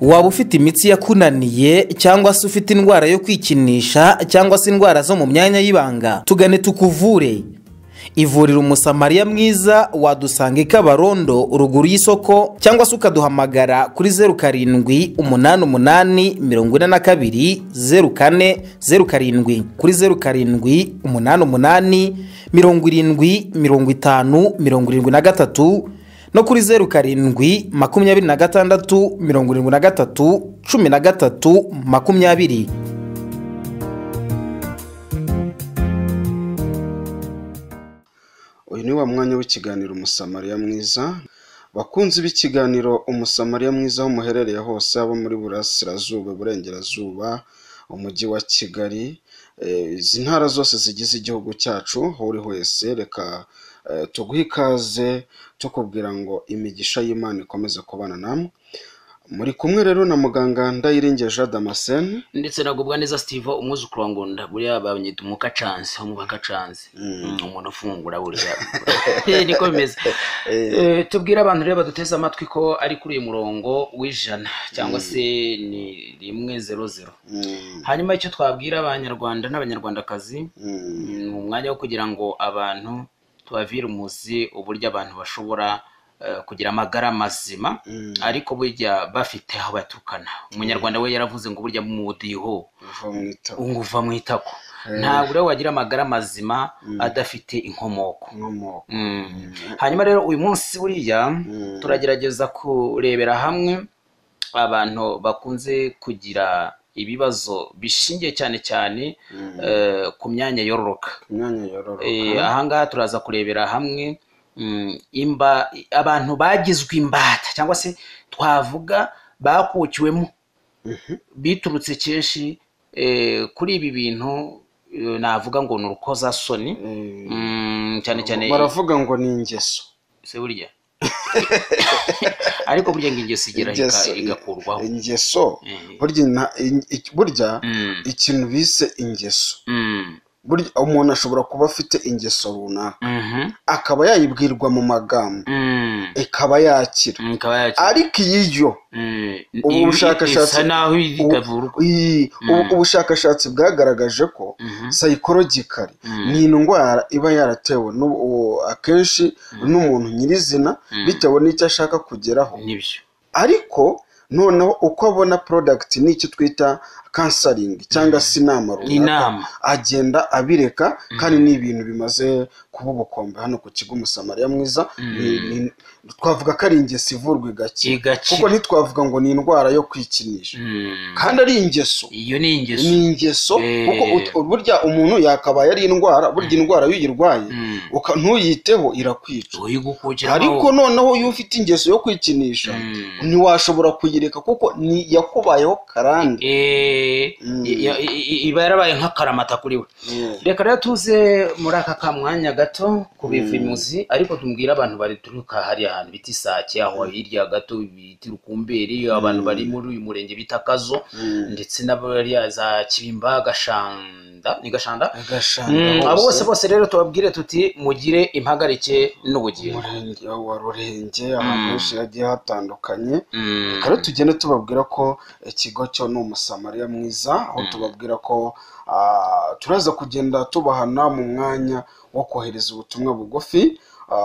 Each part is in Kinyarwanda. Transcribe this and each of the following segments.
waba ufite imitsi yakunaniye cyangwa se ufite indwara yo kwikinisha cyangwa se indwara zo mu myanya y'ibanga, tugane tukuvure. Ivuriro Umusamariya Mwiza wadusanga i Kabarondo ruguru y'isoko, cyangwa se ukaduhamagara kuri 0788420407, kuri 0788705073, no kuri 0726731320. Uyu ni wa mwanya w'ikiganiro Umusamariya Mwiza. Bakunzi b'ikiganiro Umusamariya Mwiza aho muherereye hose, abo muri Burasirazuba, Burengerazuba, umujyi wa Kigali, izi ntara zose zigize igihugu cyacu, aho uri wese reka tuguhe ikaze tukubwira ngo imigisha y'Imana ikomeze kubana namwe. Muri kumwe rero na muganga Ndayiringiye Jean Damascene ndetse nagubwa neza Steve umwuzukuru wa Ngunda buriya babanyita umukacanzi, umubakacanzi umuntu ufungura buriya niko bimeze. Tubwira abantu rero baduteze amatwi ko ari kuri uyu murongo w'ijana cyangwa se ni 100. Hanyuma icyo twabwira abanyarwanda n'abanyarwandakazi mu mwanya wo kugira ngo abantu tubavire umuzi uburyo abantu bashobora kugira amagara mazima, ariko burya bafite aho batukana. Umunyarwanda we yaravuze ngo burya mu mudiho unguva mu itako. Ntabwo rero wagira amagara mazima adafite inkomoko. Hanyuma rero uyu munsi buriya turagerageza kurebera hamwe abantu bakunze kugira ibibazo bishingiye cyane cyane ku myanya yororoka. Ahangaha turaza kurebera hamwe abantu bagizwe imbata cyangwa se twavuga bakukiwemo biturutse kenshi kuri ibi bintu navuga ngo ni urukozasoni, cyane cyane baravuga ngo ni ingeso se burya ariko burya ngo ingeso igera igakurwaho. Ingeso burya ikintu bise ingeso, burya umuntu ashobora kuba afite ingeso runaka akaba yayibwirwa mu magambo ikaba yakira, ariko iyo ubushakashatsi bwagaragaje ko psychologically ni indwara iba yaratewe akenshi n'umuntu nyirizina bitewe n'icyo ashaka kugeraho. Ariko noneho uko abona product n'icyo twita counseling cyangwa se inama runaka agenda abireka, kandi ni ibintu bimaze kuba ubukombe hano ku kigo Umusamariya Mwiza. Twavuga ko ari ingeso ivurwa igakira, kuko ntitwavuga ngo ni indwara yo kwikinisha, kandi ari ingeso. Iyo ni ingeso kuko burya umuntu yakabaye ari indwara. Burya indwara y'uyirwaye ntuyiteho irakwica, ariko noneho iyo ufite ingeso yo kwikinisha ntiwashobora kuyireka kuko ni yakubayeho karande, iba yarabaye nk'akaramata kuri we. Reka rero tuze muri aka kamwanya gato kubiva imuzi, ariko tumbwira abantu bari turuka hari ahantu bita Isake, aho hirya gato bita Rukumberi, abantu bari muri uyu murenge bita Kazo, ndetse n'abari za Kibimba, Gashanda, ni Gashanda, abo bose rero tubabwire tuti mugire impagarike n'ubugingo. Umurenge wa Rurenge ahantu henshi hagiye hatandukanye. Rero tugende tubabwira ko ikigo cyo ni Umusamariya Mwiza, aho tubabwira ko turaza kugenda tubahana mu mwanya wo kohereza ubutumwa bugufi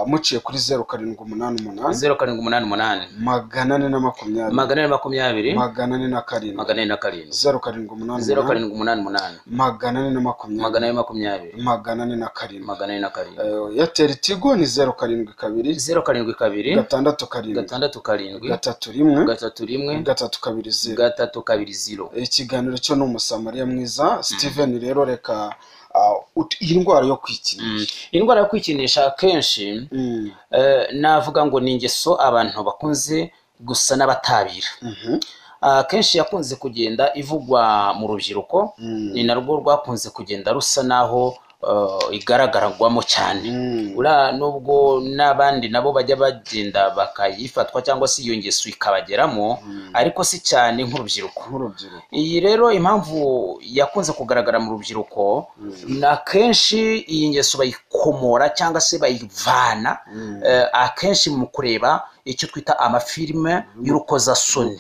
muciye kuri 0788 0788 420 420 407 420 Airtel Tigo ni 0727 Ikiganiro cyo ni Umusamariya Mwiza. Steven rero reka iyi ndwara yo kwikinisha, indwara yo kwikinisha kenshi navuga ngo ni ingeso abantu bakunze gusa n'abatabira. Kenshi yakunze kugenda ivugwa mu rubyiruko, ni narwo rwakunze kugenda rusa naho igaragaragwamo cyane. Nubwo n'abandi nabo bajya bagenda bakayifatwa cyangwa se iyo ngeso ikabageramo, ariko si cyane nk'urubyiruko. Iyi rero impamvu yakunze kugaragara mu rubyiruko, na kenshi iyi ngeso bayikomora cyangwa se bayivana akenshi mu kureba icyo twita amafilime y'urukozasoni.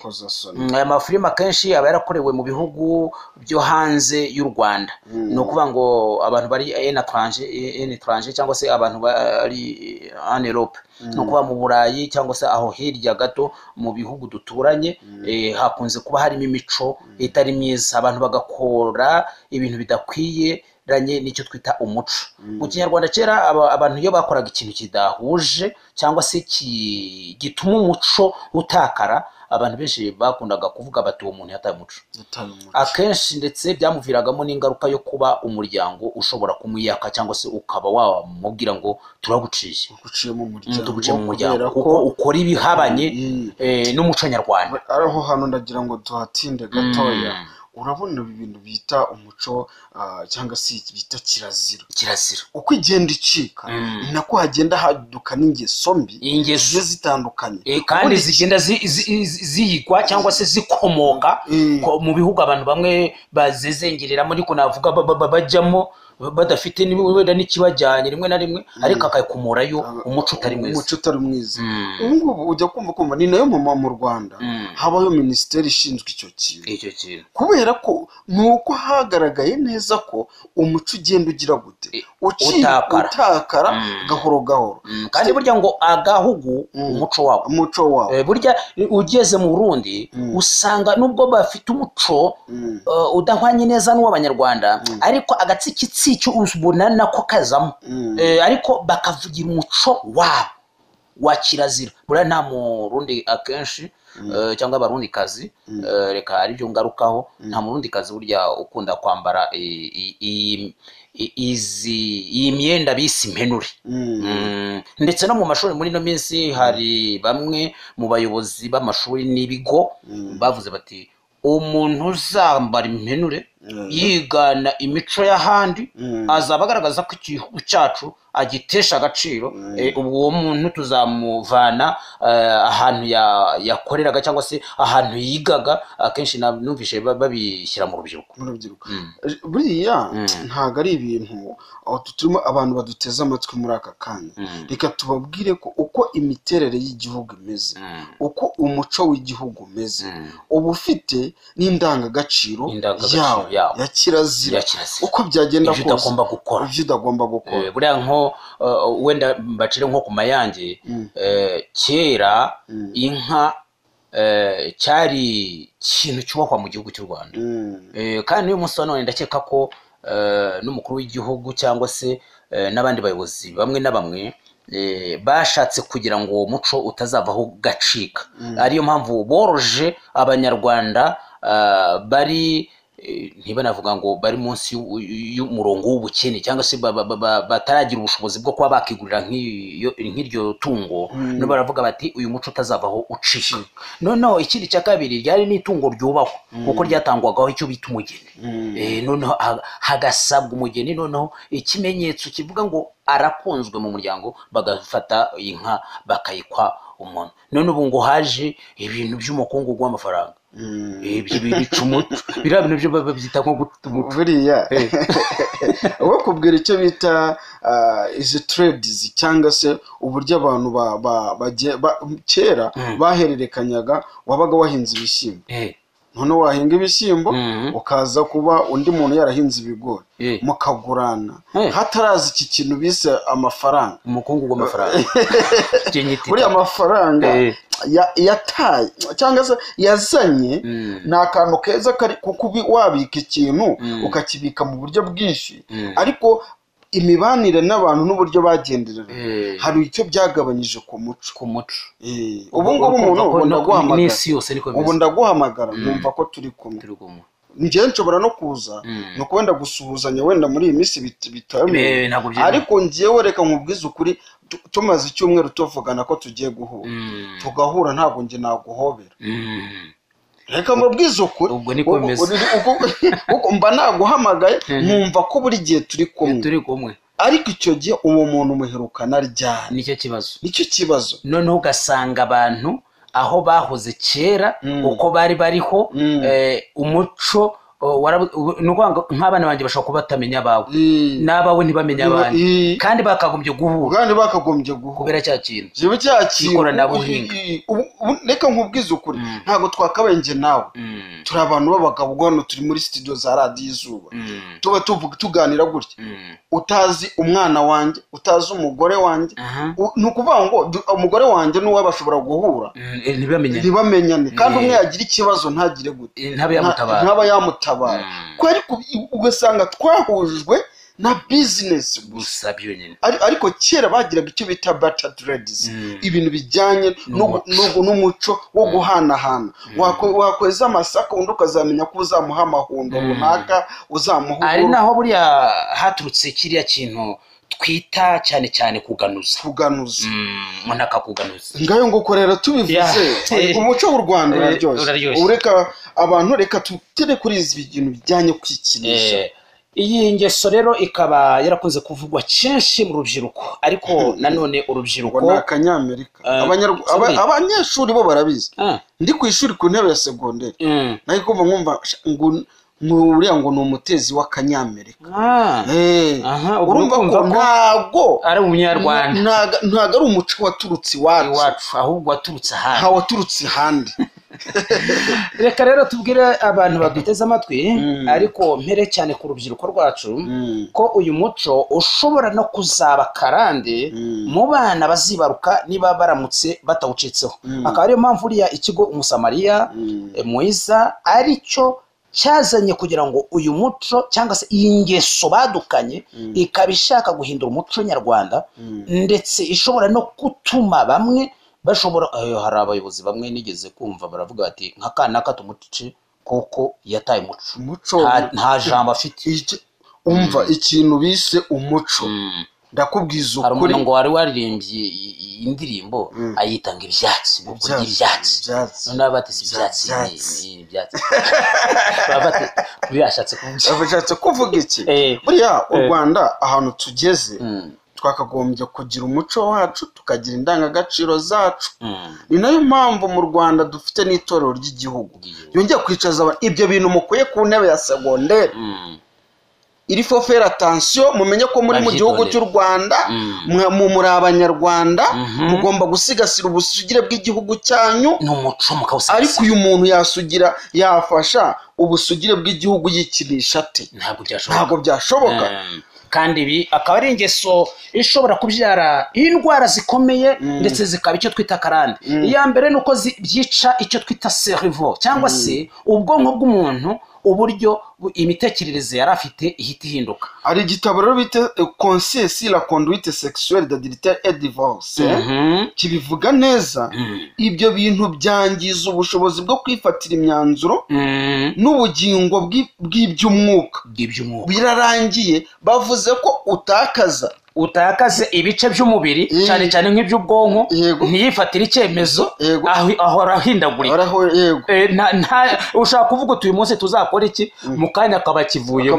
Aya mafilime akenshi aba yarakorewe mu bihugu byo hanze y'u Rwanda, ni ukuvuga ngo abantu bari en étranger cyangwa se abantu bari en Europe, ni ukuvuga mu Burayi cyangwa se aho hirya gato mu bihugu duturanye, hakunze kuba harimo imico itari myiza, abantu bagakora ibintu bidakwiye n'icyo twita umuco. Mu Kinyarwanda kera abantu iyo bakoraga ikintu kidahuje cyangwa se gituma umuco utakara, abantu benshi bakundaga kuvuga bati uwo muntu yataye umuco. Akenshi ndetse byamuviragamo n'ingaruka yo kuba umuryango ushobora kumwiyaka cyangwa se ukaba wamubwira ngo turaguciye mu muryango kuko ukora ibihabanye n'umuco nyarwanda. Araho hano ndagira ngo tuhatinde gatoya. Urabona ibintu bita umuco cyangwa se bita kirazira uko igenda icika, nako hagenda haduka n'ingeso mbi zitandukanye, kandi zigenda ziyigwa cyangwa se zikomoka mu bihugu abantu bamwe bazezengereramo, ariko navuga bajyamo badafite wenda n'ikibajyanye rimwe na rimwe, ariko akayikomurayo umuco utari mwiza. Ubu ngubu ujya kumva ni nayo mpamvu mu Rwanda habaho minisiteri ishinzwe icyo kintu, kubera ko nuko hagaragaye neza ko umuco ugenda ugira gute utakara gahoro. Kandi burya ngo agahugu umuco wabo burya ugeze mu Burundi usanga nubwo bafite umuco udahwanye neza n'uw'Abanyarwanda, ariko agatsiki icyo ubona nako kazamo, ariko bakavugira umuco wabo wa kirazira. Buriya nta Murundi akenshi cyangwa abarundikazi, reka ari byo ngarukaho, nta Murundikazi burya ukunda kwambara iyi myenda bise impenure. Ndetse no mu mashuri muri ino minsi hari bamwe mu bayobozi b'amashuri n'ibigo bavuze bati umuntu uzambara impenure yigana imico y'ahandi azaba agaragaza ko igihugu cyacu agitesha agaciro. Uwo muntu tuzamuvana ahantu yakoreraga cyangwa se ahantu yigaga. Akenshi numvishe babishyira mu rubyiruko. Buriya ntabwo ari ibintu turimo abantu baduteze amatwi muri aka kanya. Reka tubabwire ko uko imiterere y'igihugu imeze, uko umuco w'igihugu umeze, uba ufite n'indangagaciro yawo ya kirazira, uko byagenda kose ibyo udagomba gukora. Buriya nko wenda mbacire nko ku Mayange, kera inka cyari ikintu cyubahwa mu gihugu cy'u Rwanda, kandi n'uyu munsi wa none ndakeka ko n'umukuru w'igihugu cyangwa se n'abandi bayobozi bamwe na bamwe bashatse kugira ngo uwo muco utazavaho gacika. Ariyo mpamvu boroje Abanyarwanda bari ntibanavuga ngo bari munsi y'umurongo w'ubukene cyangwa se bataragira ubushobozi bwo kuba bakigurira nk'iryo tungo, no baravuga bati uyu muco utazavaho ucika. Noneho ikindi cya kabiri ryari n'itungo ryubahwa kuko ryatangwagaho icyo bita umugeni, noneho hagasabwa umugeni, noneho ikimenyetso kivuga ngo arakunzwe mu muryango, bagafata inka bakayikwa umuntu. None ubu ngo haje ibintu by'umukungu w'amafaranga, bica umuco, biriya bintu byo babyita nko guta umuco. Buriya wowe kubwira icyo bita izi trades cyangwa se uburyo abantu kera bahererekanyaga, wabaga wahinze ibishyimbo, none wahinga ibishyimbo ukaza kuba undi muntu yarahinze ibigori, mukagurana hatarazi iki kintu bise amafaranga, umukungu w'amafaranga. Buriya amafaranga yataye cyangwa se yazanye ni akantu keza kuko wabika ikintu ukakibika mu buryo bwinshi, ariko imibanire n'abantu n'uburyo bagenderera hari icyo byagabanyije ku muco. Ubu ngubu umuntu ndaguhamagara numva ko turi kumwe, njyewe nshobora no kuza no wenda gusuhuzanya wenda muri iyi minsi bitaye, ariko njyewe reka nkubwize ukuri, tumaze icyumweru tuvugana ko tugiye guhura, tugahura ntabwo njye naguhobera. Reka mbabwize ukuri, ubwo niko bimeze, kuko mba naguhamagaye nkumva ko buri gihe turi kumwe, ariko icyo gihe uwo muntu umuherukana ryari, nicyo kibazo. Noneho ugasanga abantu aho bahoze kera uko bari bariho, umuco nukwanga nk'abana banjye bashobora kuba batamenya abawe n'abawe ntibamenya abandi kandi bakagombye guhura kubera cya kintu ikoranabuhinga. Reka nkubwize ukuri ntabwo twakabaye njye nawe turi abantu b'abagabo hano turi muri studio za radiyo Izuba tuba tuganira gutya utazi umwana wanjye utazi umugore wanjye ni ukuvuga ngo umugore wanjye n'uwo bashobora guhura ntibamenyane kandi umwe yagira ikibazo ntagire gute ntaba yamutabara ariko ugasanga twahujwe na business gusa byonyine. Ariko kera bagiraga icyo bita barter trades, ibintu bijyanye n'umuco wo guhanahana. Wakweza amasaka undi ukazamenya ko uzamuha amahundo runaka uzamuha. Ari naho buriya haturutse kiriya kintu twita cyane cyane kuganuza umuntu akakuganuza. Ngayo ngo korera tubivuze umuco w'u Rwanda uraryoshye. Ureka abantu reka tutere kuri izi bintu bijyanye kwikinisha. Iyi ngeso rero ikaba yarakunze kuvugwa cyinshi mu rubyiruko, ariko nanone urubyiruko n'akanyamerika abanyeshuri bo barabizi. Ndi ku ishuri ku ntebe ya segonderi nayo kuva nkumva uriya ngo ni umutezi w'akanyamerika. Urumva ko ntabwo ari umunyarwanda, ntabwo ari umuco waturutse iwacu ahubwo waturutse ahandi. Waturutse ahandi. Reka rero tubwire abantu baduteze amatwi, ariko mpere cyane ku rubyiruko rwacu ko uyu muco ushobora no kuzaba karande mu bana bazibaruka niba baramutse batawucitseho. Akaba ariyo mpamvu uriya ikigo Umusamariya mwiza aricyo cyazanye kugira ngo uyu muco cyangwa se iyi ngeso badukanye ikaba ishaka guhindura umuco nyarwanda, ndetse ishobora no gutuma bamwe bashobora hari abayobozi bamwe nigeze kumva baravuga bati nk'akana katumuce koko yataye umuco nta jambo afite. Umva ikintu bise umuco ndakubwiza ukuri. Hari ngo wari waririmbye indirimbo ayitanga ibyatsi no kurya ibyatsi, none bati si ibyatsi ni ibyatsi. Bati byashatse kuvuga iki? Buriya u Rwanda ahantu tugeze twakagombye kugira umuco wacu tukagira indangagaciro zacu. Ni nayo mpamvu mu Rwanda dufite n'itorero ry'igihugu yongeye kwicaza ibyo bintu mukuye ku ntebe ya segonderi. Il faut faire attention, mumenye ko muri mu gihugu cy'u Rwanda muri abanyarwanda mugomba gusigasira ubusugire bw'igihugu cyanyu n'umuco mukawusigasira. Ariko uyu muntu yasugira yafasha ubusugire bw'igihugu yikinisha ate? Ntabwo byashoboka. Kandi ibi akaba ari ingeso ishobora kubyara indwara zikomeye ndetse zikaba icyo twita karande. Iya mbere nuko byica icyo twita cerveau cyangwa se ubwonko bw'umuntu, uburyo imitekerereze yari afite ihita ihinduka. Ari igitabo rero bita Conseil sur la conduite sexuelle d'adultère et divorce kibivuga neza. Ibyo bintu byangiza ubushobozi bwo kwifatira imyanzuro n'ubugingo bw'iby'umwuka. Birarangiye bavuze ko utakaze ibice by'umubiri cyane cyane nk'iby'ubwonko, ntiyifatire icyemezo ahora ahindagurika. Ushaka kuvuga uyu munsi tuzakora iki, mu kanya akaba kivuye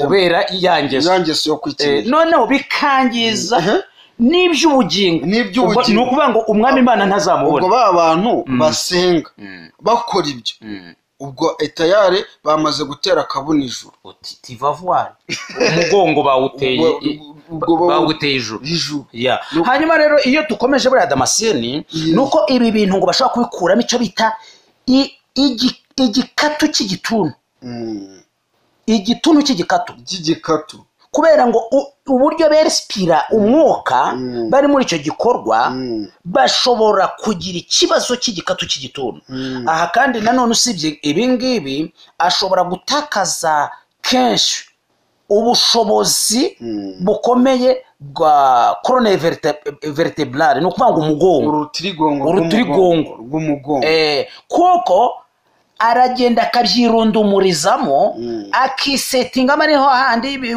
kubera iyangeso yo kwikinisha. Noneho bikangiza n'iby'ubugingo. Ni ukuvuga ngo umwami Imana ntazamubona. Ubwo ba bantu basenga bakora ibyo ubwo etayare bamaze gutera akabuni ijuru. Tivavuari umugongo bawuteye ijuru. Hanyuma rero iyo dukomeje buriya Damascene nuko ibi bintu ngo bashaka kubikuramo icyo bita igikatu cy'igituntu. Igituntu cy'igikatu kubera ngo uburyo berespira umwuka bari muri icyo gikorwa bashobora kugira ikibazo cy'igikatu cy'igituntu. Aha kandi nanone usibye ibi ngibi ashobora gutakaza kenshi ubushobozi bukomeye bwa colonne vertebrale, ni ukuvuga ngo umugongo, urutirigongo rw'umugongo. Kuko aragenda akabyirundumurizamo akisetingamo ariho handi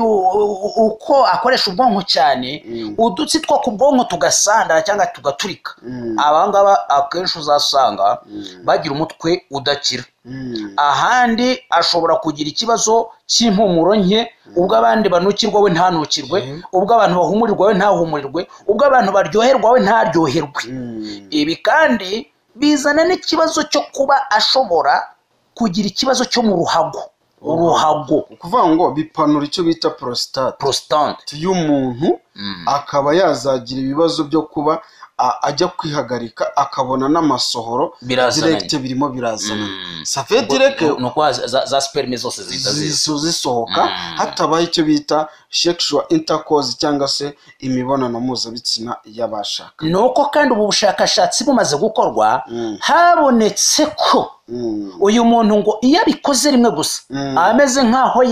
uko akoresha ubwonko cyane, udutsi two ku bwonko tugasandara cyangwa tugaturika. Abangaba akenshi uzasanga bagira umutwe udakira. Ahandi ashobora kugira ikibazo cy'impumuro nke, ubwo abandi banukirwa we ntanukirwe, ubwo abantu bahumurirwa we ntahumurirwe, ubwo abantu baryoherwa we ntaryoherwe. Ibi kandi bizana n'ikibazo cyo kuba ashobora kugira ikibazo cyo mu ruhago. uruhago kuvuga ngo bipanura icyo bita prostate y'umuntu akaba yazagira ibibazo byo kuba ajya kwihagarika akabona n'amasohoro direct birimo birazana safe direct nuko za sperme zose zisohoka hatabaye icyo bita sexual intercourse cyangwa se imibonano mpuzabitsina y'abashaka. Nuko kandi ubu bushakashatsi bumaze gukorwa habonetse ko uyu muntu ngo iyo abikoze rimwe gusa ameze nkaho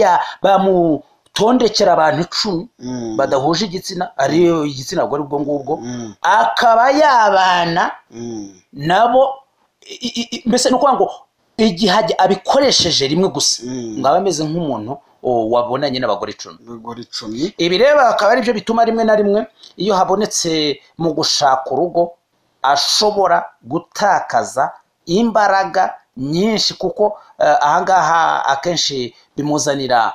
bamutondekera abantu 10 badahuje igitsina ariyo igitsina gore ubwo ngubwo akaba yabana nabo mbese nuko ngo igihe abikoresheje rimwe gusa ngo abameze nk'umuntu wabonanye n'abagore 10. Ibi rero akaba ari byo bituma rimwe na rimwe iyo habonetse mu gushaka urugo ashobora gutakaza imbaraga nyinshi kuko ahangaha akenshi bimuzanira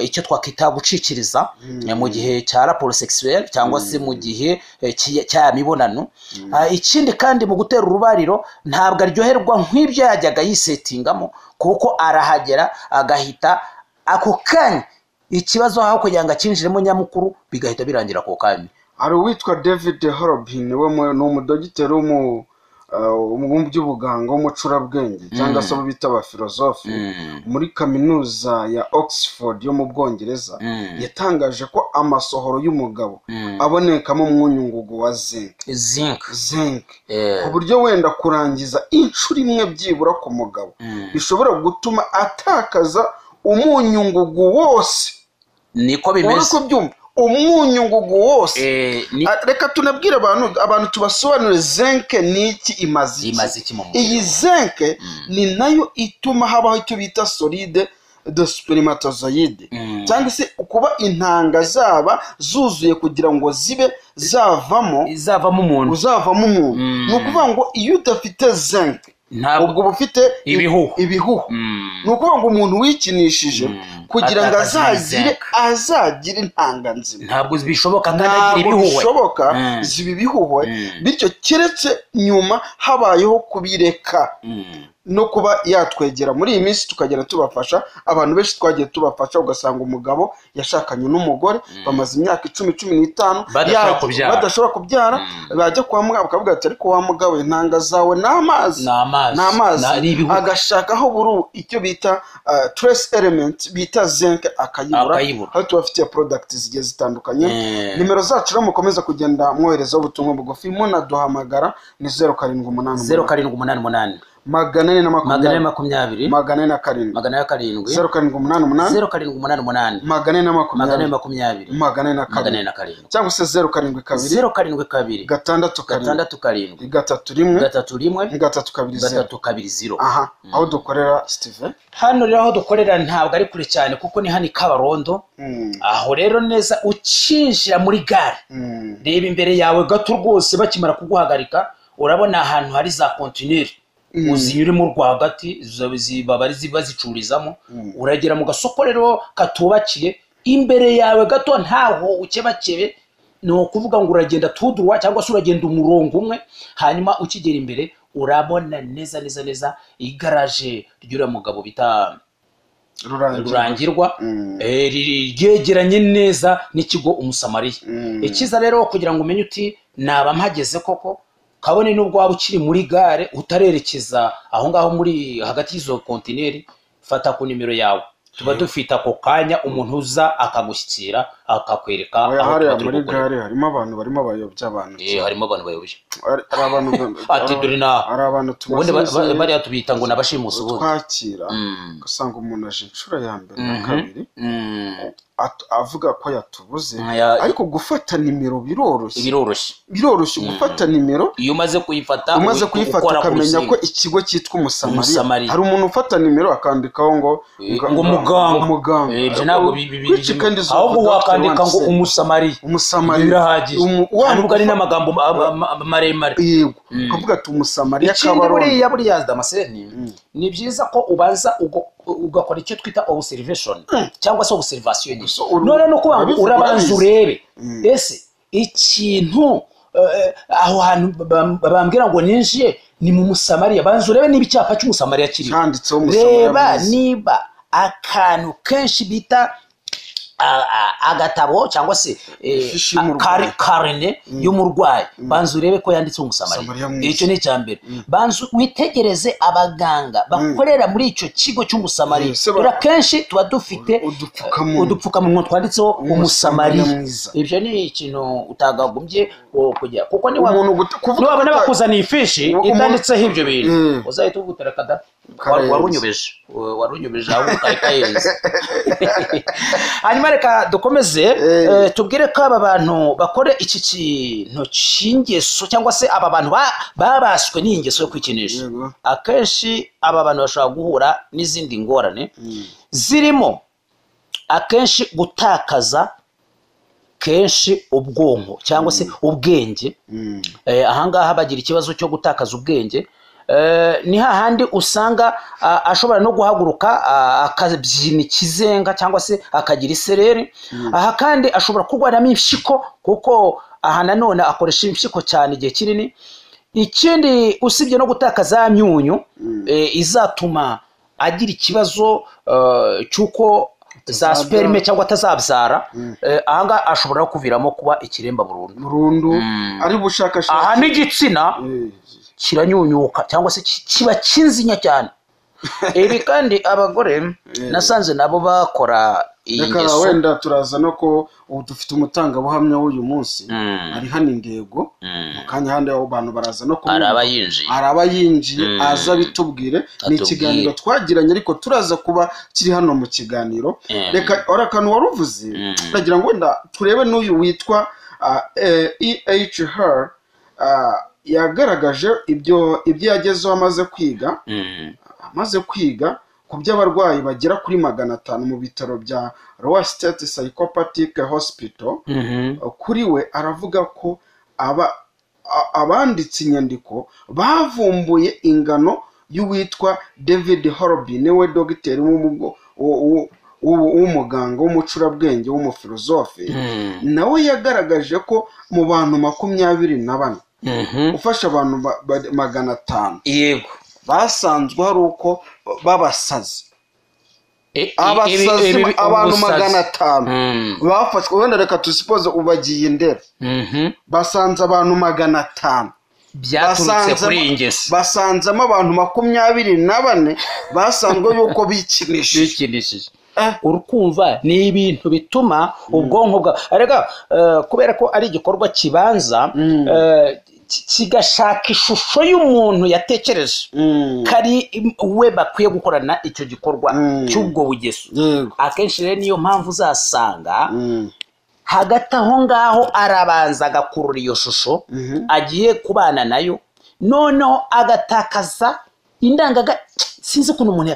icyo twakwita gucikiriza mu gihe cya rapport sexuel cyangwa se mu gihe cya mibonano. Ikindi kandi mu gutera urubariro ntabwo aryoherwa nk'ibyo yajyaga yisetingamo kuko arahagera agahita ako kanya ikibazo aho kugira ngo akinjiremo nyamukuru bigahita birangira ako kanya. Ari uwitwa David Horobin we ni umudogiteri mu by'ubuganga w'umucurabwenge cyangwa se bita abafilozofi muri kaminuza ya Oxford yo mu Bwongereza yatangaje ko amasohoro y'umugabo abonekamo umwunyungugu wa zinc ku buryo wenda kurangiza inshuro imwe byibura ku mugabo bishobora gutuma atakaza umunyungugu wose. Niko bimeze umunyungugu wose. Reka tunabwire abantu tubasobanure zinc niki imazi iki mu mubiri. Iyi zinc ni nayo ituma habaho icyo bita solide de spermatozoide cyangwa se kuba intanga zaba zuzuye kugira ngo zibe zavamo umuntu. Ni ukuvuga ngo iyo udafite zinc ubwo bufite ibihuhu. Ni ukuvuga ngo umuntu wikinishije kugira ngo azagire intanga nzima ntabwo bishoboka ziba ibihuhwe bityo keretse nyuma habayeho kubireka no kuba yatwegera. Muri iyi minsi tukagera tubafasha abantu benshi twagiye tubafasha ugasanga umugabo yashakanye n'umugore bamaze imyaka 10-15 badashobora kubyara bajya kwa mugabo bakavuga ati ariko wa mugabo intanga zawe n'amazi agashaka aho buru icyo bita trace element bita zinc akayibura. Aho tubafitiye product zigiye zitandukanye. Nimero zacu rero mukomeza kugenda mwohereza ubutumwa bugufi munaduhamagara ni 0788 420 cyangwa se 0722 aha aho dukorera Steve. Hano rero aho dukorera ntabwo ari kure cyane kuko ni hani Kabarondo. Aho rero neza ucinjira muri gare reba imbere yawe gato rwose bakimara kuguhagarika urabona ahantu hari za conteneur uzinyure mu rwagati ziba zicururizamo uragera mu gasoko rero katubakiye imbere yawe gato ntaho ukebakebe. Ni ukuvuga ngo uragenda tudurwa cyangwa se uragenda umurongo umwe hanyuma ukigera imbere urabona neza igaraje ry'ura mugabo bita Rurangirwa ryegeranye neza n'ikigo Umusamariya. Ikiza rero kugira ngo umenye uti naba mpageze koko kabone nubwo waba ukiri muri gare utarerekeza aho ngaho muri hagati y'izo kontineri fata ku nimero yawe tuba dufite ako kanya umuntu uza akagushyikira akakwereka aho muri gare harimo abantu barimo bayobya abantu. Harimo abantu bayobya ari abantu ati dore na ari abantu ubundi bari tubita ngo nabashimusi ubundi twakira ugasanga umuntu aje inshuro ya mbere na kabiri avuga ko yatubuze ariko gufata nimero biroroshye gufata nimero iyo umaze kuyifata ukamenya ko ikigo cyitwa Umusamariya. Hari umuntu ufata nimero akandikaho ngo muganga ibyo ntabwo ahubwo wakandika ngo Umusamariya birahagije ntabwo ari n'amagambo maremare. Yego ukavuga ati Umusamariya Kabarondo. Buriya Damascene ni byiza ko ubanza ugakora icyo twita observation cyangwa se observation. None no kuba urabanza urebe ese ikintu aho hantu bambwira ngo ninjiye ni mu Musamariya banza urebe niba icyapa cy'Umusamariya kiri reba niba akantu kenshi bita agatabo cyangwa se karine y'umurwayi banza urebe ko yanditseho umusamariya. Icyo ni icya mbere. Banza witegereze abaganga bakorera muri icyo kigo cy'umusamariya. Rero kenshi tuba dufite udupfukamunwa twanditseho umusamariya. Ibyo ni ikintu utagagombye kujya, kuko niwabona bakuzaniye ifishi itanditseho ibyo bintu uzahita ugutereka da warunyubeje aho ukayikayenza. Hanyuma reka dukomeze tubwire ko aba bantu bakore iki kintu cy'ingeso cyangwa se aba bantu babaswe n'ingeso yo kwikinisha. Akenshi aba bantu bashobora guhura n'izindi ngorane zirimo akenshi gutakaza kenshi ubwonko cyangwa se ubwenge. Ahangaha bagira ikibazo cyo gutakaza ubwenge. Ni hahandi usanga ashobora no guhaguruka akabyina ikizenga cyangwa se akagira isereri. Aha kandi ashobora kurwaramo impyiko, kuko aha nanone akoresha impyiko cyane igihe kinini. Ikindi usibye no gutakaza myunyu izatuma agira ikibazo cy'uko za sperme cyangwa atazabyara, ahanga ashobora kuviramo kuba ikiremba burundu. Ari bushakashatsi. Aha n'igitsina kiranyunyuka cyangwa se kiba kinzinya cyane. Ibi kandi abagore nasanze nabo bakora iyi ngeso. Wenda turaza no ko dufite umutangabuhamya w'uyu munsi ari hano Indego mu kanya handi aho abantu baraza no ko arabayinjiye aza bitubwire. Ni ikiganiro twagiranye ariko turaza kuba kiri hano mu kiganiro. Reka orakantu waruvuze ndagira ngo wenda turebe n'uyu witwa EHR yagaragaje ibyo yagezeho amaze kwiga ku by'abarwayi bagera kuri 500 mu bitaro bya Royal State Psychopathic Hospital. Kuri we aravuga ko abanditse inyandiko bavumbuye ingano y'uwitwa David Horrobin, niwe dogiteri w'umuganga w'umucurabwenge w'umufilozofe. Nawe yagaragaje ko mu bantu 24 ufasha abantu 500 yego basanzwe hari uko babasazi. Abantu 500 bafashwe. Wenda reka tusipoze ubagiye Ndera basanze abantu 500 byaturutse kuri iyi ngeso. Basanzemo abantu 24 basanzwe yuko bikinishije. Urukumva ni ibintu bituma ubwonko bwa arega kubera ko ari igikorwa kibanza kigashaka ishusho y'umuntu yatekereje kari we bakwiye gukorana icyo gikorwa cy'ubwo bugeso. Akenshi rero niyo mpamvu uzasanga hagati aho ngaho arabanza agakurura iyo shusho agiye kubana nayo, noneho agatakaza indangaga. Sinzi ukuntu umuntu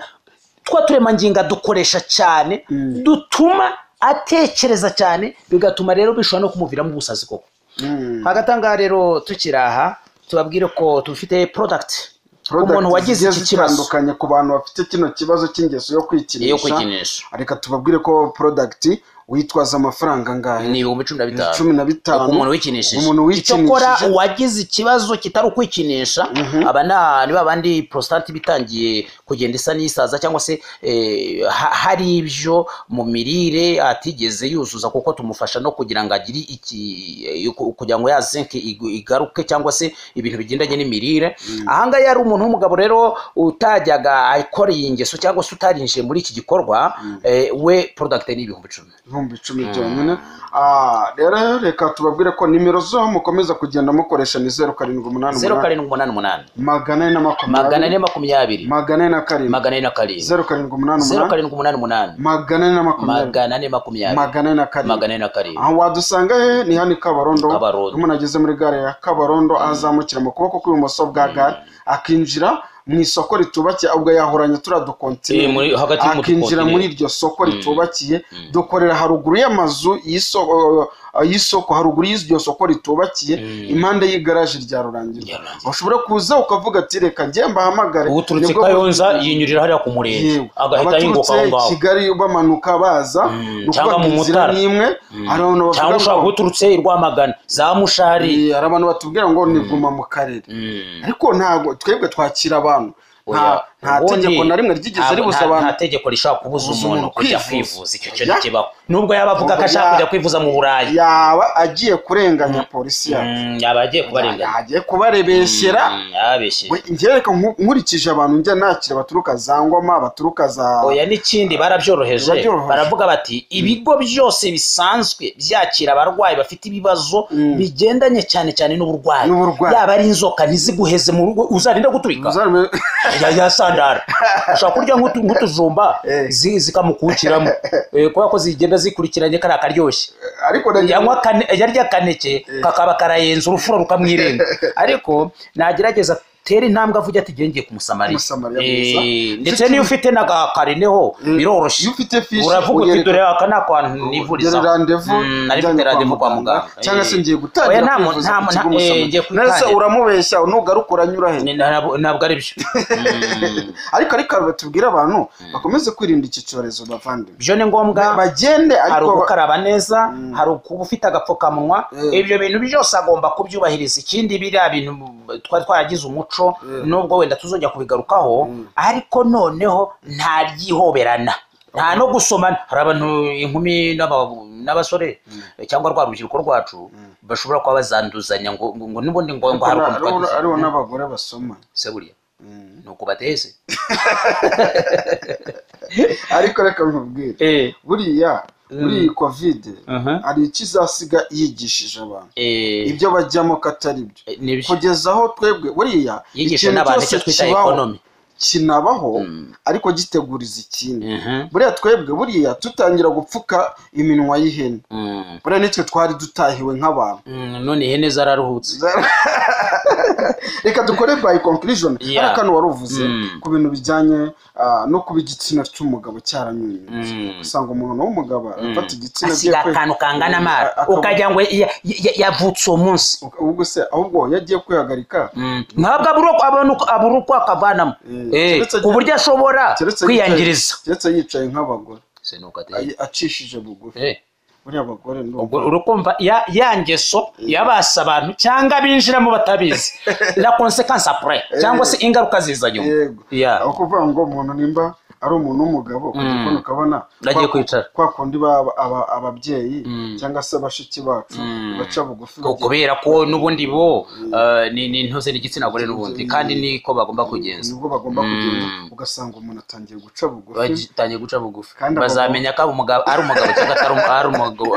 twa turemanginga dukoresha cyane dutuma atekereza cyane, bigatuma rero bishobora no kumuviramo ubusazi koko. Hagati ngaha rero tukiraha tubabwire ko tufite product umuntu wagize iki kibazo ku bantu bafite kino kibazo cy'ingeso yo kwikinisha. Reka tubabwire ko product witwaza amafaranga ngahe ni 15 umuntu wikinishije. Icyo kora wagize ikibazo kitari ukwikinisha aba ni babandi prostate bitangiye kugenda isa n'isaza cyangwa se hari ibyo mu mirire atigeze yuzuza, kuko tumufasha no kugira ngo agire kugira ngo ya zinc igaruke cyangwa se ibintu bigendanye n'imirire. Ahanga yari umuntu w'umugabo rero utajyaga akora iyi ngeso cyangwa se utarinjiye muri iki gikorwa, we product ni 10,000 byonyine. Rero reka tubabwire ko nimero zo mukomeza kugenda mukoresha ni 0788 420 aho wadusanga ni hani Kabarondo. Umuntu ageze muri gare ya Kabarondo azamukira mu kuboko kw'ibumoso bwa gare akinjira mu isoko ritubakiye, ubwo yahoranye turadukontinye akinjira muri iryo soko ritubakiye. Dukorera haruguru y'amazu y'isoko haruguru y'iryo soko ritubakiye impande y'igaraje rya Rurangira. Ushobora kuza ukavuga ati reka njye mbahamagare. Uturutse Kayonza yinyurira hariya ku murenge agahita yingoka aho ngaho. Kigali bamanuka baza cyangwa mu Mutara nimwe cyangwa ushaka guturutse Rwamagana za Mushari. Hari abantu batubwira ngo niguma mu karere, ariko ntago twebwe twakira abantu nta tegeko na rimwe ryigeze ribuza abantu, nta tegeko rishobora kubuza umuntu kujya kwivuza, icyo cyo ntikibaho. Nubwo yaba avuga ko ashaka kujya kwivuza mu Burayi, yaba agiye kurenganya polisi yacu, yaba agiye kubarenganya, agiye kubarebeshyera. Ngereka nkurikije abantu njya nakira baturuka za Ngoma, baturuka za oya n'ikindi barabyoroheje, baravuga bati ibigo byose bisanzwe byakira abarwayi bafite ibibazo bigendanye cyane cyane n'uburwayi, yaba ari inzoka ntiziguheze mu rugo uzarinda guturika ya sandara, ushaka kurya nk'utujumba zikamukukiramo kubera ko zigenda zikurikiranye kari akaryoshye, ariko yarya kaneke kakaba karayenza urufuro rukamwirenga. Ariko nagerageza tera intambwe avuga ati ngiye kumusamariya, ndetse niyo ufite n'agakarineho biroroshye, uravuga uti dore aka ni akantu nivuriza, nari mfite randevu kwa muganga cyangwa se ngiye gutangira kwivuza, uramubeshya nugaruka uranyura he? Ntabwo ari byo. Ariko batubwira abantu bakomeze kwirinda iki cyorezo bavandimwe, byo ni ngombwa bagende, hari ugukaraba neza, hari ukuba ufite agapfukamunwa, ibyo bintu byose agomba kubyubahiriza. Ikindi biriya bintu twari twaragize umuco, nubwo wenda tuzongera kubigarukaho, ariko noneho nta ryihoberana, nta no gusomana. Hari abantu inkumi n'abasore cyangwa rwa rubyiruko rwacu bashobora kuba bazanduzanya ngo n'ubundi ngo hari ukuntu twagize, ariho n'abagore basoma se buriya nuko bateze. Ariko reka nkubwire, buriya muri iyi covid hari ikizasiga yigishije abantu ibyo bajyamo katari byo, kugeza aho twebwe buriya ikintu cyose twita economy kinabaho ariko giteguriza ikindi. Buriya twebwe buriya tutangira gupfuka iminwa y'ihene, buriya nitwe twari dutahiwe nk'abantu, none ihene zararuhutse. Reka dukore by conclusion, hari akantu waruvuze ku bintu bijyanye no kuba igitsina cy'umugabo cyaranyunyutse, usanga umuntu w'umugabo afata igitsina agiye akantu kangana amara ukajya ngo yavutse uwo munsi, ubwo se ahubwo yagiye kwihagarika, ntabwo abura uko akavanamo ku buryo ashobora kwiyangiriza, ndetse yicaye nk'abagore acishije bugufi. Buriya abagore urukumva ya ngeso yabasa abantu cyangwa binjiramo batabizi, la conséquence après cyangwa se ingaruka ziza nyuma. Aho kuvuga ngo umuntu nimba ari umuntu w'umugabo ukabona agiye kwicara kwa kundi ababyeyi cyangwa se abashiki bacu baca bugufi, kubera ko n'ubundi bo ni ntuze n'igitsina gore n'ubundi, kandi niko bagomba kugenza, nibwo bagomba kugenza. Ugasanga umuntu atangiye guca bugufi, bazamenya ko ari umugabo cyangwa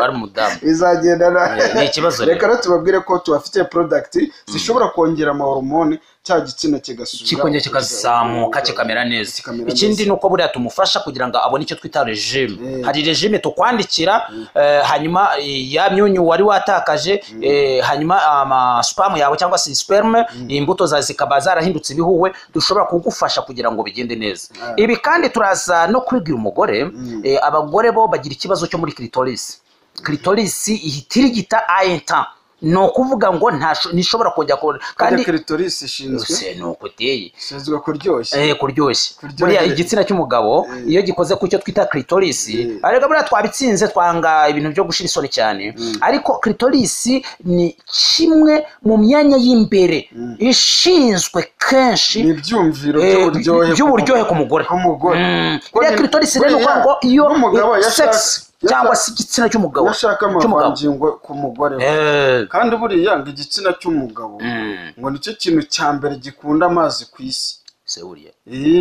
ari umudamu, bizagenda ni ikibazo. Reka rero tubabwire ko tubafite product zishobora kongera amahormone, cya gitsina kikongera kikazamuka kikamera neza. Ikindi nuko buriya tumufasha kugira ngo abone icyo twita regime. Hari regime tukwandikira, hanyuma ya myunyu wari watakaje, hanyuma sperm yawe cyangwa se sperme, imbuto zawe zikaba zarahindutse ibihuwe, dushobora kugufasha kugira ngo bigende neza. Ibi kandi turaza no kwigira umugore, abagore bo bagira ikibazo cyo muri clitoris. Clitoris ihitirigita ayenta, no kuvuga ngo ntishobora kujya kandi clitoris ishinzwe nuko teye ishinzwe kuryoshya buriya igitsina cy'umugabo iyo gikoze ku cyo twita clitoris, arega buriya twabitsinze twanga ibintu byo gushira isoni cyane, ariko clitoris ni kimwe mu myanya y'imbere ishinzwe kenshi n'ibyumviro by'uburyohe ku mugore. Buriya clitoris rero ngo iyo sex cyangwa se igitsina cy'umugabo yashaka amavangingo ku mugore, kandi buriya ngo igitsina cy'umugabo ngo nicyo kintu cya mbere gikunda amazi ku isi. Se buriya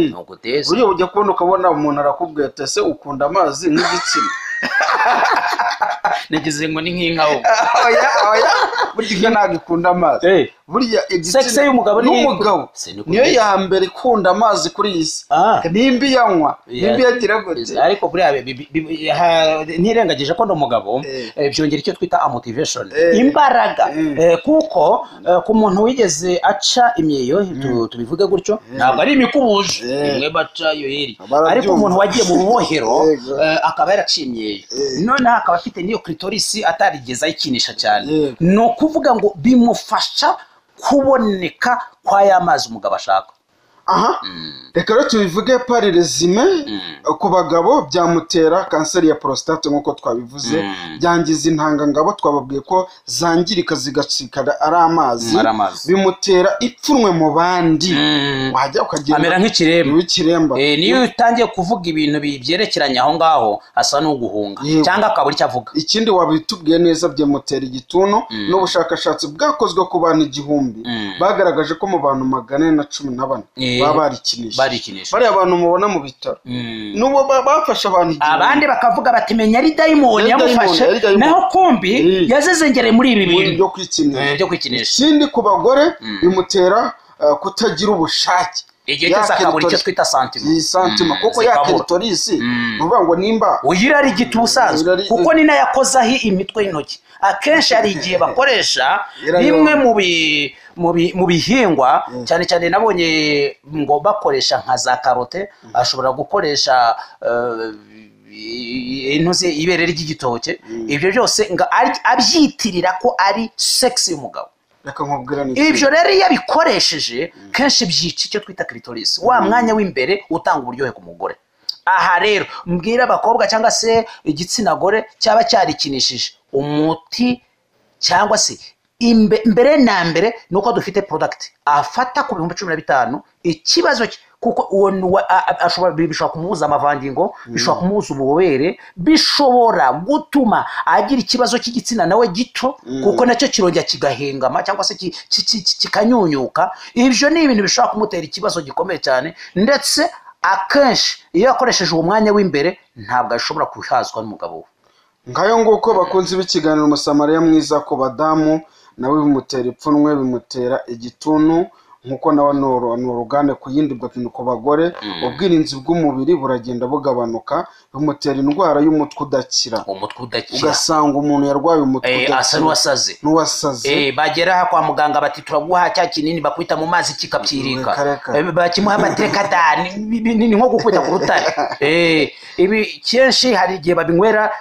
nuko teze buriya ujya kubona ukabona umuntu arakubwiye ati ese ukunda amazi nk'igitsina, nagize ngo ni nk'inka wo burya ntabwo ikunda amazi. Buriya igitsina y'umugabo niyo ya mbere ikunda amazi kuri iyi si, nimba iyanywa nimba iyagira gute. Ariko buriya ntirengagije ko n'umugabo byongera icyo twita motivation, imbaraga, kuko ku muntu wigeze aca imyeyo, tubivuge gutyo, ntabwo ari imikubuje imwe baca yo heri, ariko umuntu wagiye mu rubohero akaba yaraciye imyeyo, noneho akaba afite niyo clitoris atarigeze ayikinisha cyane, no kuvuga ngo bimufasha kuboneka kwa ya mazi umugabo ashaka. aha reka rero tubivuge pari rezime ku bagabo byamutera kanseri ya prostate nk'uko twabivuze, byangiza intangangabo twababwiye ko zangirika zigacikara ari amazi, bimutera ipfunwe mu bandi, wajya ukagenda amera nk'ikiremba. Niyo utangiye kuvuga ibintu byerekeranye aho ngaho asa n'uguhunga cyangwa akabura icyo avuga. Ikindi wabitubwiye neza, byamutera igituntu, n'ubushakashatsi bwakozwe ku bantu 1000 bagaragaje ko mu bantu 414 baba barikinisha. Bari abantu mubona mu bitaro nubo bafasha abantu, abandi bakavuga bati menya ari dayimoni yamufashe, naho kumbi yazezengere muri ibi bintu byo kwikinisha. Ikindi ku bagore bimutera kutagira ubushake, igihe cyose akabura icyo twita santima, kuko ya clitoris nuvuga ngo nimba ugira ari igiti ubusanzwe, kuko ni nayakozaho imitwe y'intoki. Akenshi hari igihe bakoresha bimwe mu bihingwa, cyane cyane nabonye ngo bakoresha nka za karote, ashobora gukoresha intuze ibere ry'igitoke, ibyo byose nga abyitirira ko ari sex y'umugabo. Ibyo rero iyo abikoresheje kenshi byica icyo twita clitoris, wa mwanya w'imbere utanga uburyohe ku mugore. Aha rero mbwira abakobwa cyangwa se igitsina gore cyaba cyarikinishije umuti, cyangwa se mbere na mbere nuko dufite product afata ku 15,000 ikibazo kuko uwo bishobora kumubuza amavangingo, bishobora kumubuza ububobere, bishobora gutuma agira ikibazo cy'igitsina nawe gito, kuko nacyo kirongera kigahengama cyangwa se kikanyunyuka. Ibyo ni ibintu bishobora kumutera ikibazo gikomeye cyane, ndetse akenshi iyo yakoresheje uwo mwanya w'imbere ntabwo ashobora kuhazwa n'umugabo we. Ngayo nguko bakunze b'ikiganiro Umusamariya mwiza ku badamu, nawe bimutera ipfunwe, bimutera igituntu, nkuko nawe n'urugane ku yindi bwapino ku bagore, ubwirinzi bw'umubiri buragenda bugabanuka, bimutera indwara y'umutwe udakira. Ugasanga umuntu yarwaye umutwe udakira, asa n'uwasaze. Bagera kwa muganga bati turaguha cya kinini bakwita mu mazi kikapyirika, bakimuha amatekadani, ni nko gukubita ku rutare. Ibi kenshi hari igihe babinywera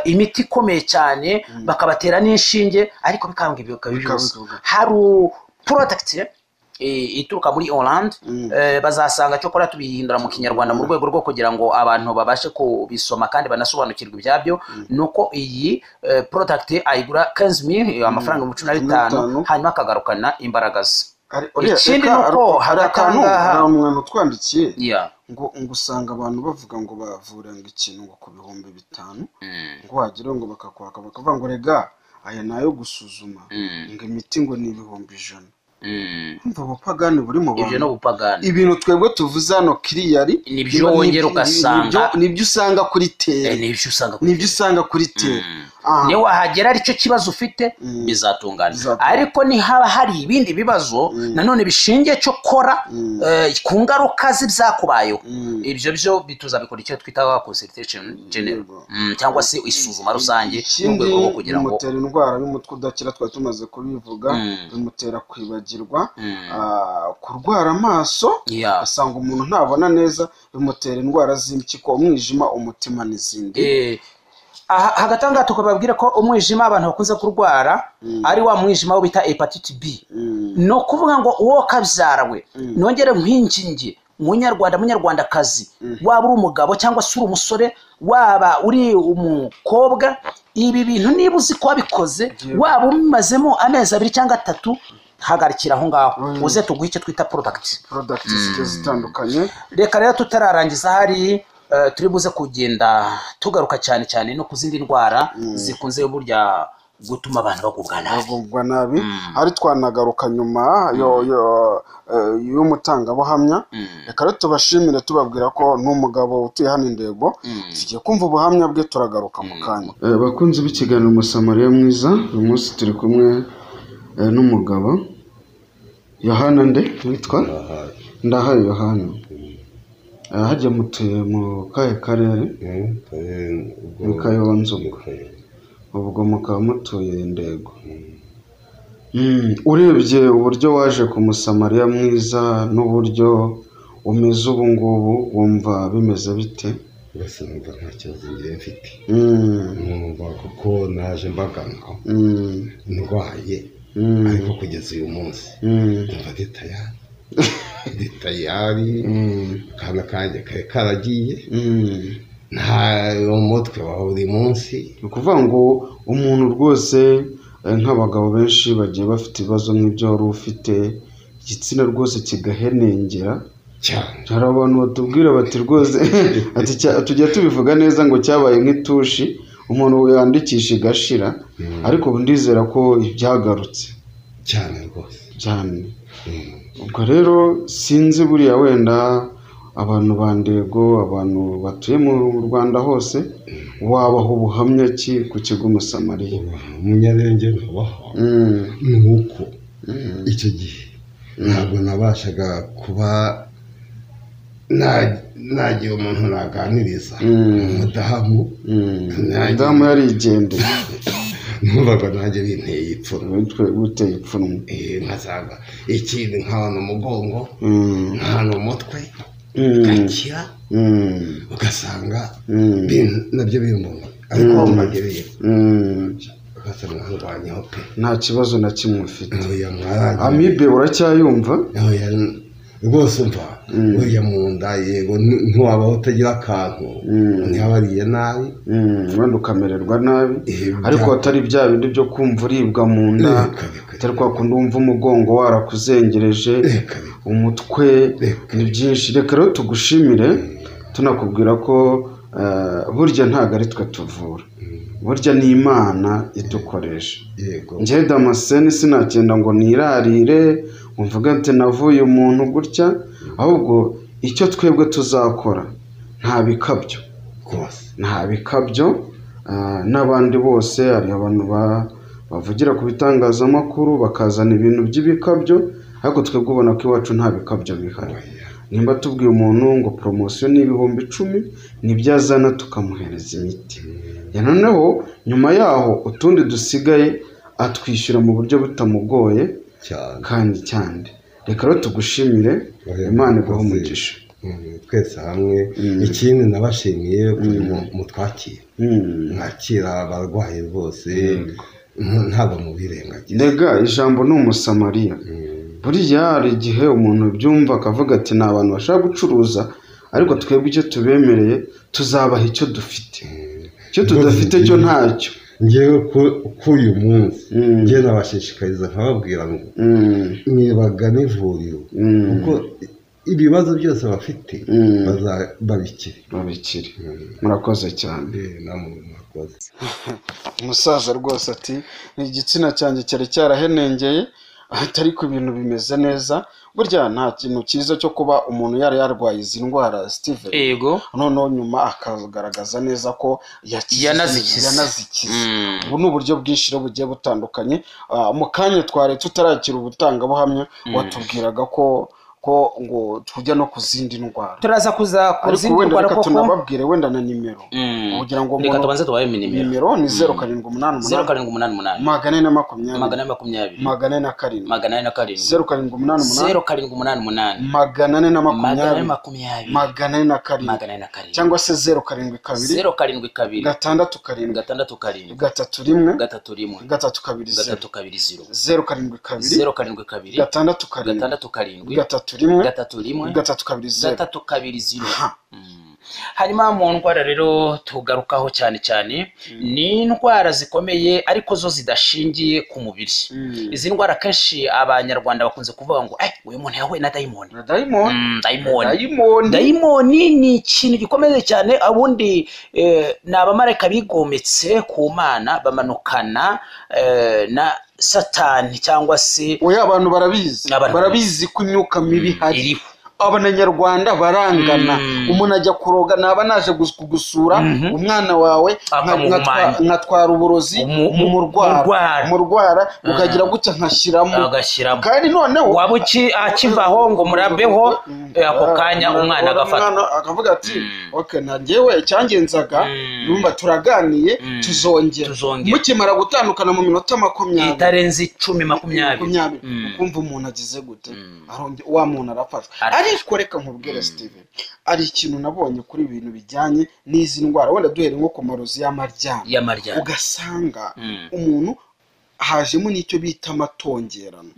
imiti ikomeye cyane, bakabatera n'inshinge, ariko bikanga ibyo byose. Hari product ituruka muri Hollande, bazasanga cyo kora tubihindura mu kinyarwanda mu rwego rwo kugira ngo abantu babashe kubisoma kandi banasobanukirwa ibyabyo. Nuko iyi product ayigura 15,000 amafaranga 15,000, hanyuma akagarukana imbaraga ze. Ikindi nuko hari umwana utwandikiye ngo usanga abantu bavuga ngo bavura ngo ikintu ngo ku 5,000, ngo wagira ngo bakakwaka bakavuga ngo rega aya nayo gusuzuma, ngo imiti ngo ni 100,000. Umva ubupagani buri mu bantu. Ibyo no bupagani. Ibintu twebwe tuvuze hano kiriyari nibyo wongera ugasanga, nibyo usanga kuri tere. Nibyo usanga kuri tere. Ni wahagera ari cyo kibazo ufite bizatungana. Ariko ni haba hari ibindi bibazo nanone bishingiye cyo kora ku ngaruka z'ibyakubayeho. Ibyo byo bituza bikora icyo twita consultation general, cyangwa se isuzuma rusange mu rwego rwo kugira ngo bimutera indwara y'umutwe udakira, twari tumaze kubivuga. Bimutera kwibagirwa, kurwara amaso, asanga umuntu ntabona neza, bimutera indwara z'impyiko, umwijima, umutima n'izindi. Hagatanga tukababwira ko umwijima abantu bakunze kurwara ari wa mwijima wo bita hepatite B. No kuvuga ngo uwo kabyarawe, nongere nkwinginge munyarwandakazi, waba uri umugabo cyangwa se uri umusore, waba uri umukobwa, ibi bintu niba uzi ko wabikoze, waba umazemo amezi 2 cyangwa 3, hagarikira aho ngaho uze tuguhe icyo twita product zitandukanye. Reka rero tutararangiza hari turi buze kugenda tugaruka cyane cyane no kuzindi ndwara zikunze burya gutuma abantu bagubwa nabi. Ari twanagaruka nyuma y'umutangabuhamya. Reka rero tubashimire tubabwira ko n'umugabo utuye hano Indego, tugiye kumva ubuhamya bwe, turagaruka mu kanya. Bakunze b'ikiganiro Umusamariya mwiza, uyu munsi turi kumwe n'umugabo Yohana witwa Ndahayo Yohana. Hajya mutuye mu kahe karere? Mu Kayonza. Ubwo mukaba mutuye Indego. Urebye uburyo waje ku Musamariya mwiza n'uburyo umeze ubu ngubu, wumva bimeze bite? Mbese numva nta kibazo ngiye mfite. Numva kuko naje mbaganga ndwaye, ariko kugeza uyu munsi ndumva gitaya. tayari kana kanjye kare karagiye nta umutwe wa buri munsi. ni ukuvuga ngo umuntu rwose nk'abagabo benshi bagiye bafite ibibazo nk'ibyo wari ufite, igitsina rwose kigahenengera cyane. hari abantu batubwira bati rwose ati tujya tubivuga neza ngo cyabaye nk'itushi umuntu yandikisha igashira, ariko ubu ndizera ko ibyagarutse cyane rwose cyane. ubwo rero sinzi buriya wenda abantu ba Ndego, abantu batuye mu Rwanda hose, wabaho ubuhamya ki ku kigo Umusamariya? Umunyarenge nkabaho ni uko icyo gihe ntabwo nabashaga kuba nagira umuntu naganiriza. umudamu yarigendeye numvaga nanjye binteye ipfunwe. uteye ipfunwe nkasanga ikindi nk'ahantu umugongo nk'ahantu umutwe gakira, ugasanga nabyo bimbona, ariko mbagereye ugasanga nkurwanyeho pe, nta kibazo na kimwe ufite. amibe uracyayumva? rwose umva uriya mu nda, yego ntiwabaho utagira akantu, ntiyabariye nabi wenda ukamererwa nabi, ariko atari bya bindi byo kumva uribwa mu nda, atari kwa kundi wumva umugongo warakuzengereje, umutwe, ni byinshi. reka rero tugushimire tunakubwira ko burya ntabwo ari twe tuvura, burya ni Imana idukoresha. njye Damascene sinagenda ngo nirarire umvuga ati navuye umuntu gutya, ahubwo icyo twebwe tuzakora nta bikabyo, nta bikabyo. n'abandi bose hari abantu bavugira ku bitangazamakuru bakazana ibintu by'ibikabyo, ariko twebwe ubona ko iwacu nta bikabyo bihari. nimba tubwiye umuntu ngo poromosiyo ni 10,000 nibyo azana tukamuhereza imiti, noneho nyuma yaho utundi dusigaye atwishyura mu buryo butamugoye kandi cyane. reka rero tugushimire, Imana iguhe umugisha twese hamwe. ikindi nabashimiye mutwakira, mwakira abarwayi bose, ntabwo mubirengagiza. Ndega ijambo ni Umusamariya. buriya hari igihe umuntu byumva akavuga ati ni abantu bashaka gucuruza, ariko twebwe icyo tubemereye tuzabaha icyo dufite, icyo tudafite cyo ntacyo. ngewe k'uyu munsi ngewe nabashishikariza nkababwira ngo nibagane ivuriro, kuko ibibazo byose bafite babikire. murakoze cyane. umusaza rwose ati ni igitsina cyanjye cyari cyarahenengeye, atari ku bintu bimeze neza. burya nta kintu cyiza cyo kuba umuntu yarwaye izi ndwara Steven, noneho nyuma akagaragaza neza ko yanazikize. ubu ni uburyo bwinshi bugiye butandukanye. mu kanya twari tutarakira ubutangabuhamya watubwiraga ko ngo tujya no ku zindi ndwara, turaza kuza ku zindi ndwara, koko tunababwire wenda na nimero kugira ngo reka tubanze tubaye nimero ni 0788 420 420 cyangwa se 072 3 hanyuma mu ndwara rero tugarukaho cyane cyane ni indwara zikomeye ariko zo zidashingiye ku mubiri. izi ndwara kenshi abanyarwanda bakunze kuvuga ngo uyu muntu yahuye na dayimoni. dayimoni ni ikintu gikomeye cyane. abundi ni abamarayika bigometse ku Mana bamanukana na Satani, cyangwa se abantu barabizi ko imyuka mibi hari. Abanyarwanda barangana, umuntu ajya kuroga naba naje kugusura umwana wawe nkatwara uburozi mu murwara ukagira gutya nkashyiramo, kandi noneho waba akivaho ngo murabeho ako kanya umwana akavuga ati okay nanjyewe cyangenzaga numva turaganiye tuzongera. mukimara gutandukana mu minota 20 itarenze 10-20 ukumva umuntu agize gute, wa muntu arafatwa. ariko reka nkubwire Steven, ari ikintu nabonye kuri ibintu bijyanye n'izi ndwara, wenda duhere nko ku marozi y'amaryamo, ugasanga umuntu hajemo n'icyo bita amatongerano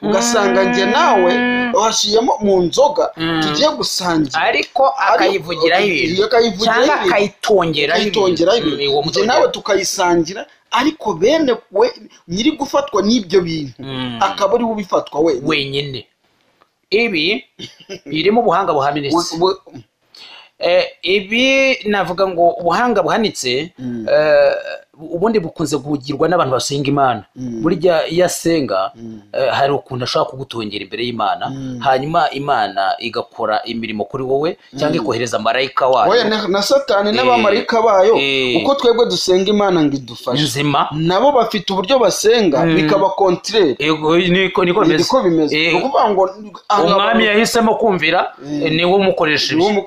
ugasanga njye nawe washyiyemo mu nzoga tugiye gusangira ariko akayivugiraho ibintu cyangwa akayitongeraho ibintu njye nawe tukayisangira ariko bene we nyiri gufatwa n'ibyo bintu akaba ari we ubifatwa wenyine. Ibi birimo ubuhanga buhanitse. Ibi navuga ngo ubuhanga buhanitse ubundi bukunze kugirwa n'abantu basenga Imana. Burya iyo asenga hari ukuntu ashaka kugutongera imbere y'Imana, hanyuma Imana igakora imirimo kuri wowe cyangwa ikohereza marayika wayo. Na Satani n'abamarayika bayo uko twebwe dusenga Imana ngo idufashe nzima, nabo bafite uburyo basenga bikaba contraire. Niko bimeze. Ukuvuga ngo umwami yahisemo kumvira niwe umukoresha ibyo.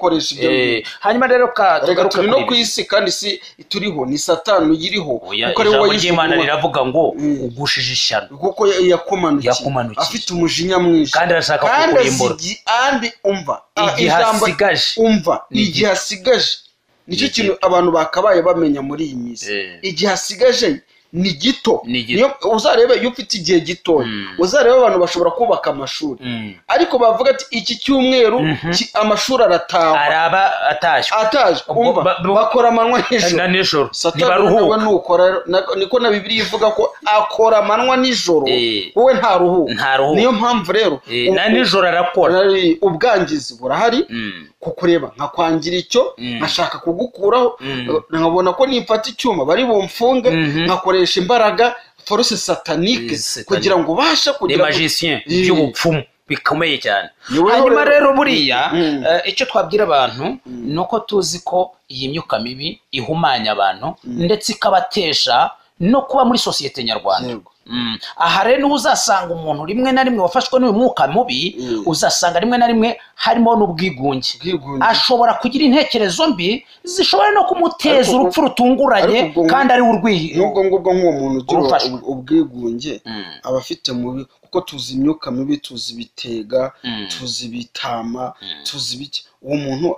Hanyuma rero reka turi no ku isi kandi si turiho ni Satani uyiriho kuko ijambo ry'Imana riravuga ngo ugushije ishyano kuko yakumanukiye afite umujinya mwinshi kandi arashaka kukurimbura. Kandi umva igihe asigaje nicyo kintu abantu bakabaye bamenya muri iyi minsi. Igihe asigaje ni gito. Uzarebe iyo ufite igihe gitoya uzarebe abantu bashobora kubaka amashuri ariko bavuga ati iki cyumweru amashuri araba atashe bakora amanywa n'ijoro ntibaruhuka. Niko na Bibiliya ivuga ko akora amanywa n'ijoro wowe ntaruhuka. Niyo mpamvu rero na nijoro arakora. Ubwangizi burahari kukureba nkakwangira icyo nkashaka kugukuraho nkabona ko nimfata icyuma bari bumfunge nkakoresha imbaraga force satanique kugira ngo ubashe kugira magicien by'ubupfumu bikomeye cyane. Hanyuma rero buriya icyo twabwira abantu nuko tuzi ko iyi myuka mibi ihumanya abantu ndetse ikabatesha no kuba muri societe nyarwanda. Aha rero uzasanga umuntu rimwe na rimwe wafashwe n'uyu mwuka mubi uzasanga rimwe na rimwe harimo n'ubwigunge. Ashobora kugira intekerezo mbi zishobora no kumuteza urupfu rutunguranye kandi ari urwiye. Nubwo nk'uwo muntu ugira ubwigunge aba afite mubi kuko tuzi imyuka mibi, tuzi bitega, tuzi bitama, tuzi biki. Uwo muntu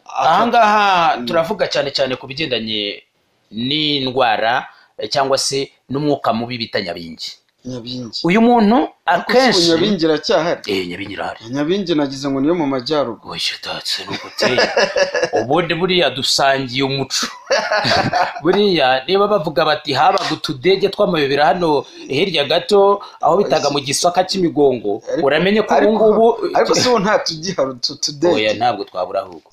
ahangaha turavuga cyane cyane ku bigendanye n'indwara cyangwa se n'umwuka mubi bita nyabingi. Uyu muntu akenshi nyabingi aracyahari. Nyabingi irahari. Nyabingi nagize ngo niyo mu majyaruguru. Oya tatse nuko teye. Ubundi buriya dusangiye umuco. Buriya niba bavuga bati habaga utudege tw'amayobera hano hirya gato aho bitaga mu Gisaka cy'Imigongo, uramenye ko ubu ngubu ariko se nta tugihara utudege. Oya ntabwo twabura ahubwo.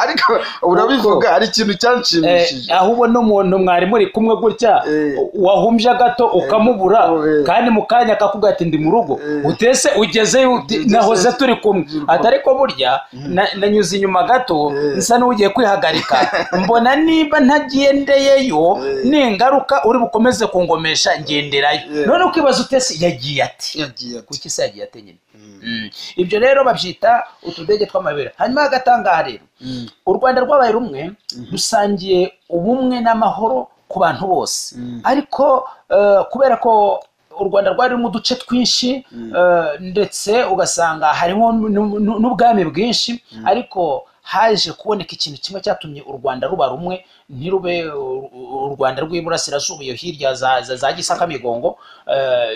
Ariko urabivuga ari ikintu cyanshimishije. Ahubwo n'umuntu mwari muri kumwe gutya wahumbye gato ukamubura kandi mu kanya akakubwira ati ndi mu rugo utese ugeze nahoze turi kumwe atari ko burya nanyuze inyuma gato nsa n'ugiye kwihagarika mbona niba ntagendeyeyo n'ingaruka uri bukomeze kungomesha ngenderayo. None ukibaza utese yagiye ati kuki se yagiye ate nyine. Ibyo rero babyita utudege tw'amabera. Hanyuma agatangaha rero u Rwanda rwabaye rumwe rusangiye ubumwe n'amahoro ku bantu bose, ariko kubera ko u Rwanda rwari mu duce twinshi ndetse ugasanga harimo n'ubwami bwinshi, ariko haje kuboneka ikintu kimwe cyatumye u Rwanda ruba rumwe ntirube u Rwanda rw'iburasirazuba iyo hirya za Gisaka Migongo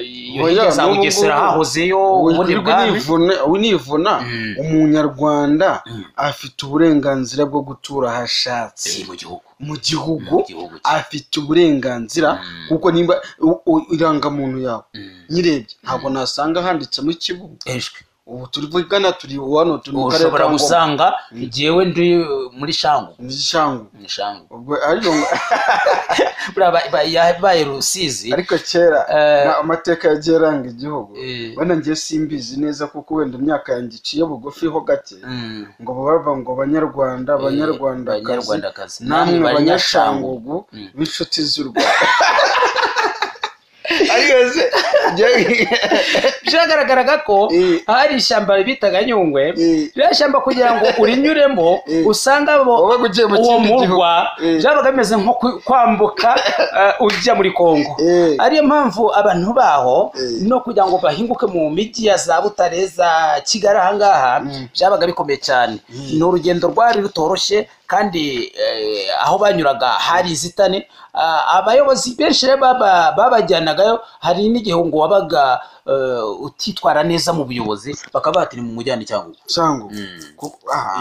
iyo hirya za Bugesera hahozeyo ubundi bwami. Univuna umunyarwanda afite uburenganzira bwo gutura hashatse mu gihugu afite uburenganzira kuko nimba irangamuntu yawe nyirebye ntabwo nasanga handitsemo Kibuga. Ubu turivugana turi hano turi mu karere ushobora gusanga jewe ndi muri Shangu. Ubwo ariyo baye Rusizi ariko kera amateka yageranga igihugu bana ngiye simbizi neza kuko wenda imyaka yanjye iciye bugufi ho gake ngo bava ngo banyarwandakazi namwe banyashangugu b'inshuti z'u Rwanda. byagaragaraga ko hari ishyamba bitaga Nyungwe rya shyamba kugira ngo urinyuremo usanga uwo murwa byabaga bimeze nko kwambuka ujya muri Kongo ariyo mpamvu abantu baho no kugira ngo bahinguke mu migi ya za Butare za Kigali ahangaha byabaga bikomeye cyane ni urugendo rwari rutoroshye kandi aho banyuraga hari izitane abayobozi benshi babajyanagayo hari n'igihe ngo wabaga utitwara neza mu buyobozi bakabatira mu mujyane cyangwa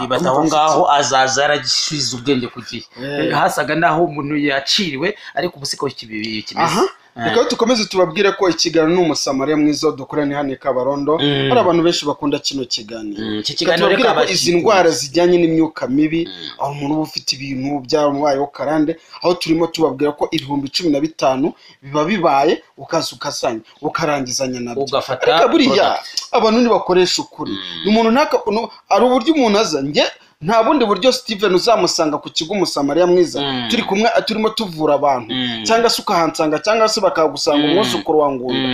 ibataho ngaho azaza yaragishyize ubwenge ku gihe hasaga naho umuntu yaciriwe ariko ubusiko kimeze reka tukomeze tubabwire ko ikiganiro n'umusamariya mwiza dukorana hano i Kabarondo hari abantu benshi bakunda kino kiganiro tubabwire ko izi ndwara zijyanye n'imyuka mibi aho umuntu uba ufite ibintu byamubayeho karande aho turimo tubabwira ko 15,000 biba bibaye ukaza ukasanya ukarangizanya nabyo ariko buriya abantu nibakoresha ukuri umuntu ari uburyo umuntu aza nge nta bundi buryo Steven uzamusanga ku kigo umusamariya mwiza turi kumwe turimo tuvura abantu cyangwa se ukahansanga cyangwa se bakagusanga umwuzukuru wa Ngunda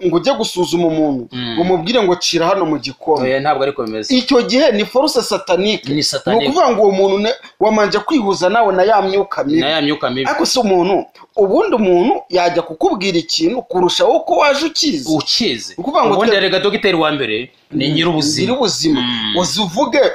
ngo ujye gusuzuma umuntu ngo mubwire ngo cira hano mu gikoni ntabwo ariko bimeze icyo gihe ni force satanique ni ukuvuga ngo uwo muntu wamanje kwihuza nawe na ya myuka mibi ariko se umuntu ubundi umuntu yajya kukubwira ikintu kurusha uko waje ukize ukuvuga ngo ubundi rega dogiteri wa mbere ni nyir'ubuzima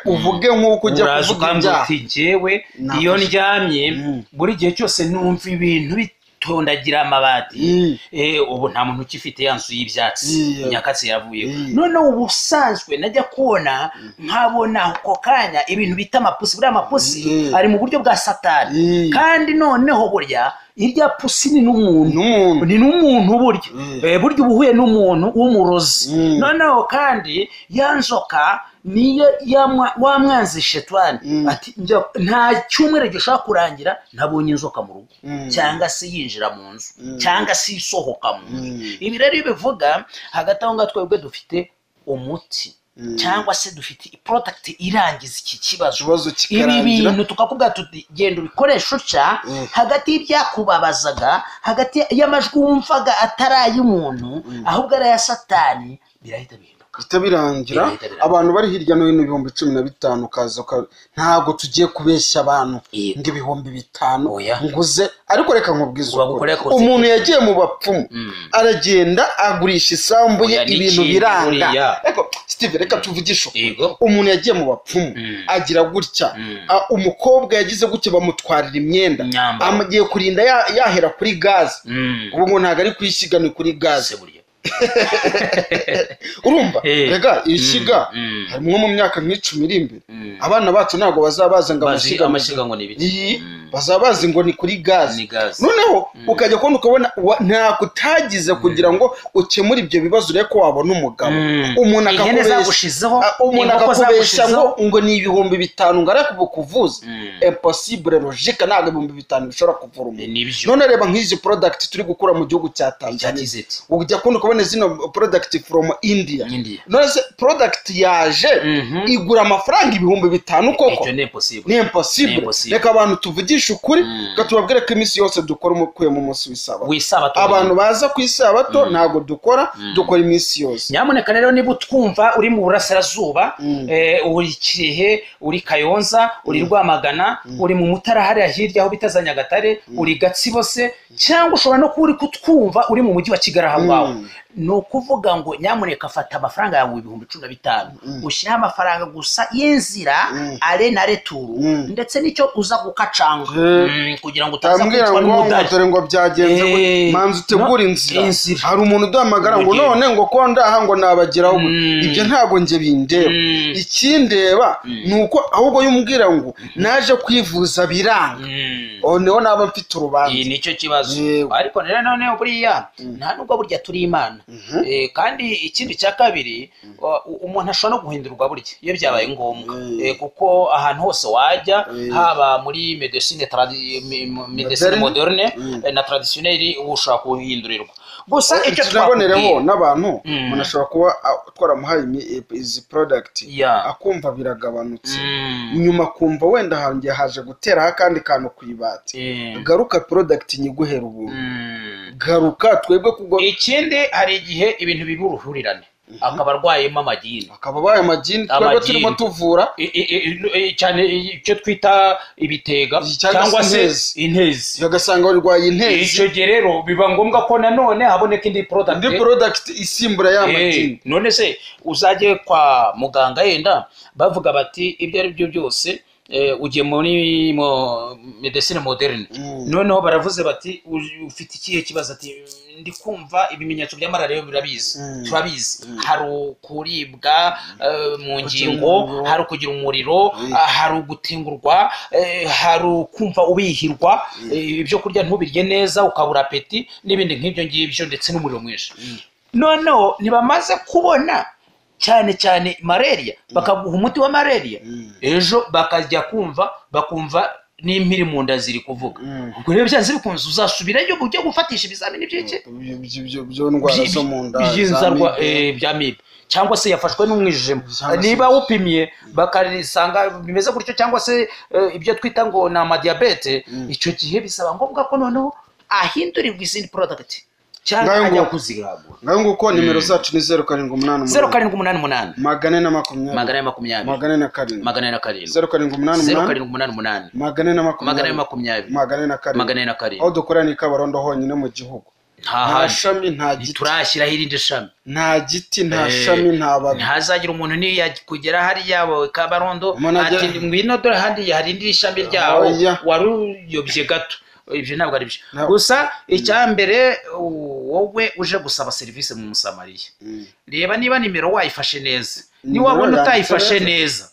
uvuge nk'uko ujya kuvuga ibyaha njyewe iyo ndyamye buri gihe cyose numva ibintu bitondagira amabati ubu nta muntu ukifite ya nzu y'ibyatsi Nyakatsi yavuyeho noneho ubusanzwe najya kubona nkabona ako kanya ibintu bita amapusi buriya amapusi ari mu buryo bwa satani kandi noneho burya irya pusi ni n'umuntu burya ubuhuye n'umuntu w'umurozi noneho kandi yanzoka niyo wamwanzi shetani ati nta cyumweru gishaka kurangira ntabonye inzoka mu rugo cyangwa se yinjira mu nzu cyangwa se isohoka mu nzu ibi rero bivuga hagati aho ngaho twebwe dufite umuti cyangwa se dufite product irangiza iki kibazo ibi bintu tukakubwira tuti genda ubikoresho ca hagati y'ibyakubabazaga hagati y'amajwi wumvaga ataray'umuntu ahubwo ari ya satani birahita birangira abantu bari hirya no hino 15,000 kaza ntago tugiye kubeshya abantu ngo 5,000 nguze ariko reka nkubwiza umuntu yagiye mu bapfumu aragenda agurisha isambu ye ibintu biranga ariko Steve reka tuvugisha umuntu yagiye mu bapfumu agira gutya umukobwa yagize gutya bamutwarira imyenda amagiye kurinda yahera kuri gaze ubu ngo ntago ari kwishyigana kuri gaze urumva rega ishiga harimo mu myaka nk'icumi iri imbere abana bacu ntago bazabaza ngo amashiga ngo nibiki bazabazi ngo ni kuri gaze noneho ukajya kubona ukabona nta kutagize kugira ngo ukemure ibyo bibazo reko wabona umugabo umuntu akakubesha ngo ni 5,000 ngo arakuvuza impossible logique ntago 5,000 bishobora kuvura umuntu none reba nk'izi product turi gukura mu gihugu cya Tanzania ujya kubona ukabona zino product from India none product yaje igura amafaranga 5,000 koko ni impossible reka abantu tuvugisha ukuri katubabwire ko iminsi yose dukora umukuye mu munsi w'Isabato abantu baza ku Isabato ntago dukora iminsi yose nyamuneka rero niba utwumva uri mu burasirazuba uri Kirehe uri Kayonza uri Rwamagana uri mu Mutara hariya hirya aho bitaza Nyagatare uri Gatsibo se cyangwa ushobora no kuba uri kutwumva uri mu mujyi wa Kigali aho ngaho ni ukuvuga ngo nyamuneka fata amafaranga yawe 15,000 ushyiraho amafaranga gusa y'inzira ale na returu ndetse n'icyo uza gukacanga kugira ngo utaza kwitwa n'umudari ngo byagenze manzi utegura inzira hari umuntu udahamagara ngo none ngo ko ndaha ngo nabagiraho ibyo ntago nge bindeba ikindeba nuko ahubwo yumbwira ngo naje kwivuza biranga niho naba mfite urubanza nicyo kibazo ariko none buriya nta nubwo burya turi Imana kandi ikindi cya kabiri umuntu ashobora no guhindurwa burya iyo byabaye ngombwa kuko ahantu hose wajya haba muri medecine moderne na traditionnelle ushobora kuhindurirwa gusa icyo twabonereho n'abantu umuntu ashobora kuba twaramuhaye izi product akumva biragabanutse nyuma kumva wenda hangiye haje gutera akandi kantu kwibati garuka product nyiguhera ubuntu garuka twebwe kugo. Ikindi hari igihe ibintu biba uruhurirane akaba arwayemo amagini, akaba abaye amagini twebwe turimo tuvura cyane icyo twita ibitega cyangwa se intezi, ugasanga barwaye intezi. Icyo gihe rero biba ngombwa ko nanone haboneka indi product isimbura ya magini. None se uzajye kwa muganga yenda bavuga bati ibyo ari byo byose ugiye muri medecine moderne, noneho baravuze bati ufite ikihe kibazo, ati ndi kumva ibimenyetso bya malaria birabizi, turabizi hari ukuribwa mu ngingo, hari ukugira umuriro, hari ugutingurwa, hari ukumva ubihirwa, ibyo kurya ntubirye neza ukabura apeti n'ibindi nk'ibyo ngibyo, ndetse n'umuriro mwinshi. Noneho ntibamaze kubona cyane cyane malaria bakaguha umuti wa malaria, ejo bakajya bakumva n'impiri mu nda ziri kuvuga. Ubwo rero byanze bikunze uzasubirayo ujye gufatisha ibizamini byo ndwara zo mu nda bya mibe, cyangwa se yafashwe n'umwijima. Niba upimye bakarisanga bimeze gutyo, cyangwa se ibyo twita ngo ni amadiabete, icyo gihe bisaba ngombwa ko noneho ahindurirwa izindi product cyangwa ajya kuzigabura. Ngaho nguko nimero zacu ni 0788 0788 420 420 aho dukora ni Kabarondo honyine mu gihugu. Nta shami, nta giti turashyiraho irindi shami, nta giti, nta shami, nta babi. Ntazagira umuntu niyo kugera hari yabo Kabarondo ati ngwino dore handi hari indi shami ryawo waruyobye gato. Ibyo ntabwo ari byo. Gusa icyambere wowe uje gusaba service mu Musamariya, reba niba nimero wayifashe neza, ni wabona utayifashe neza,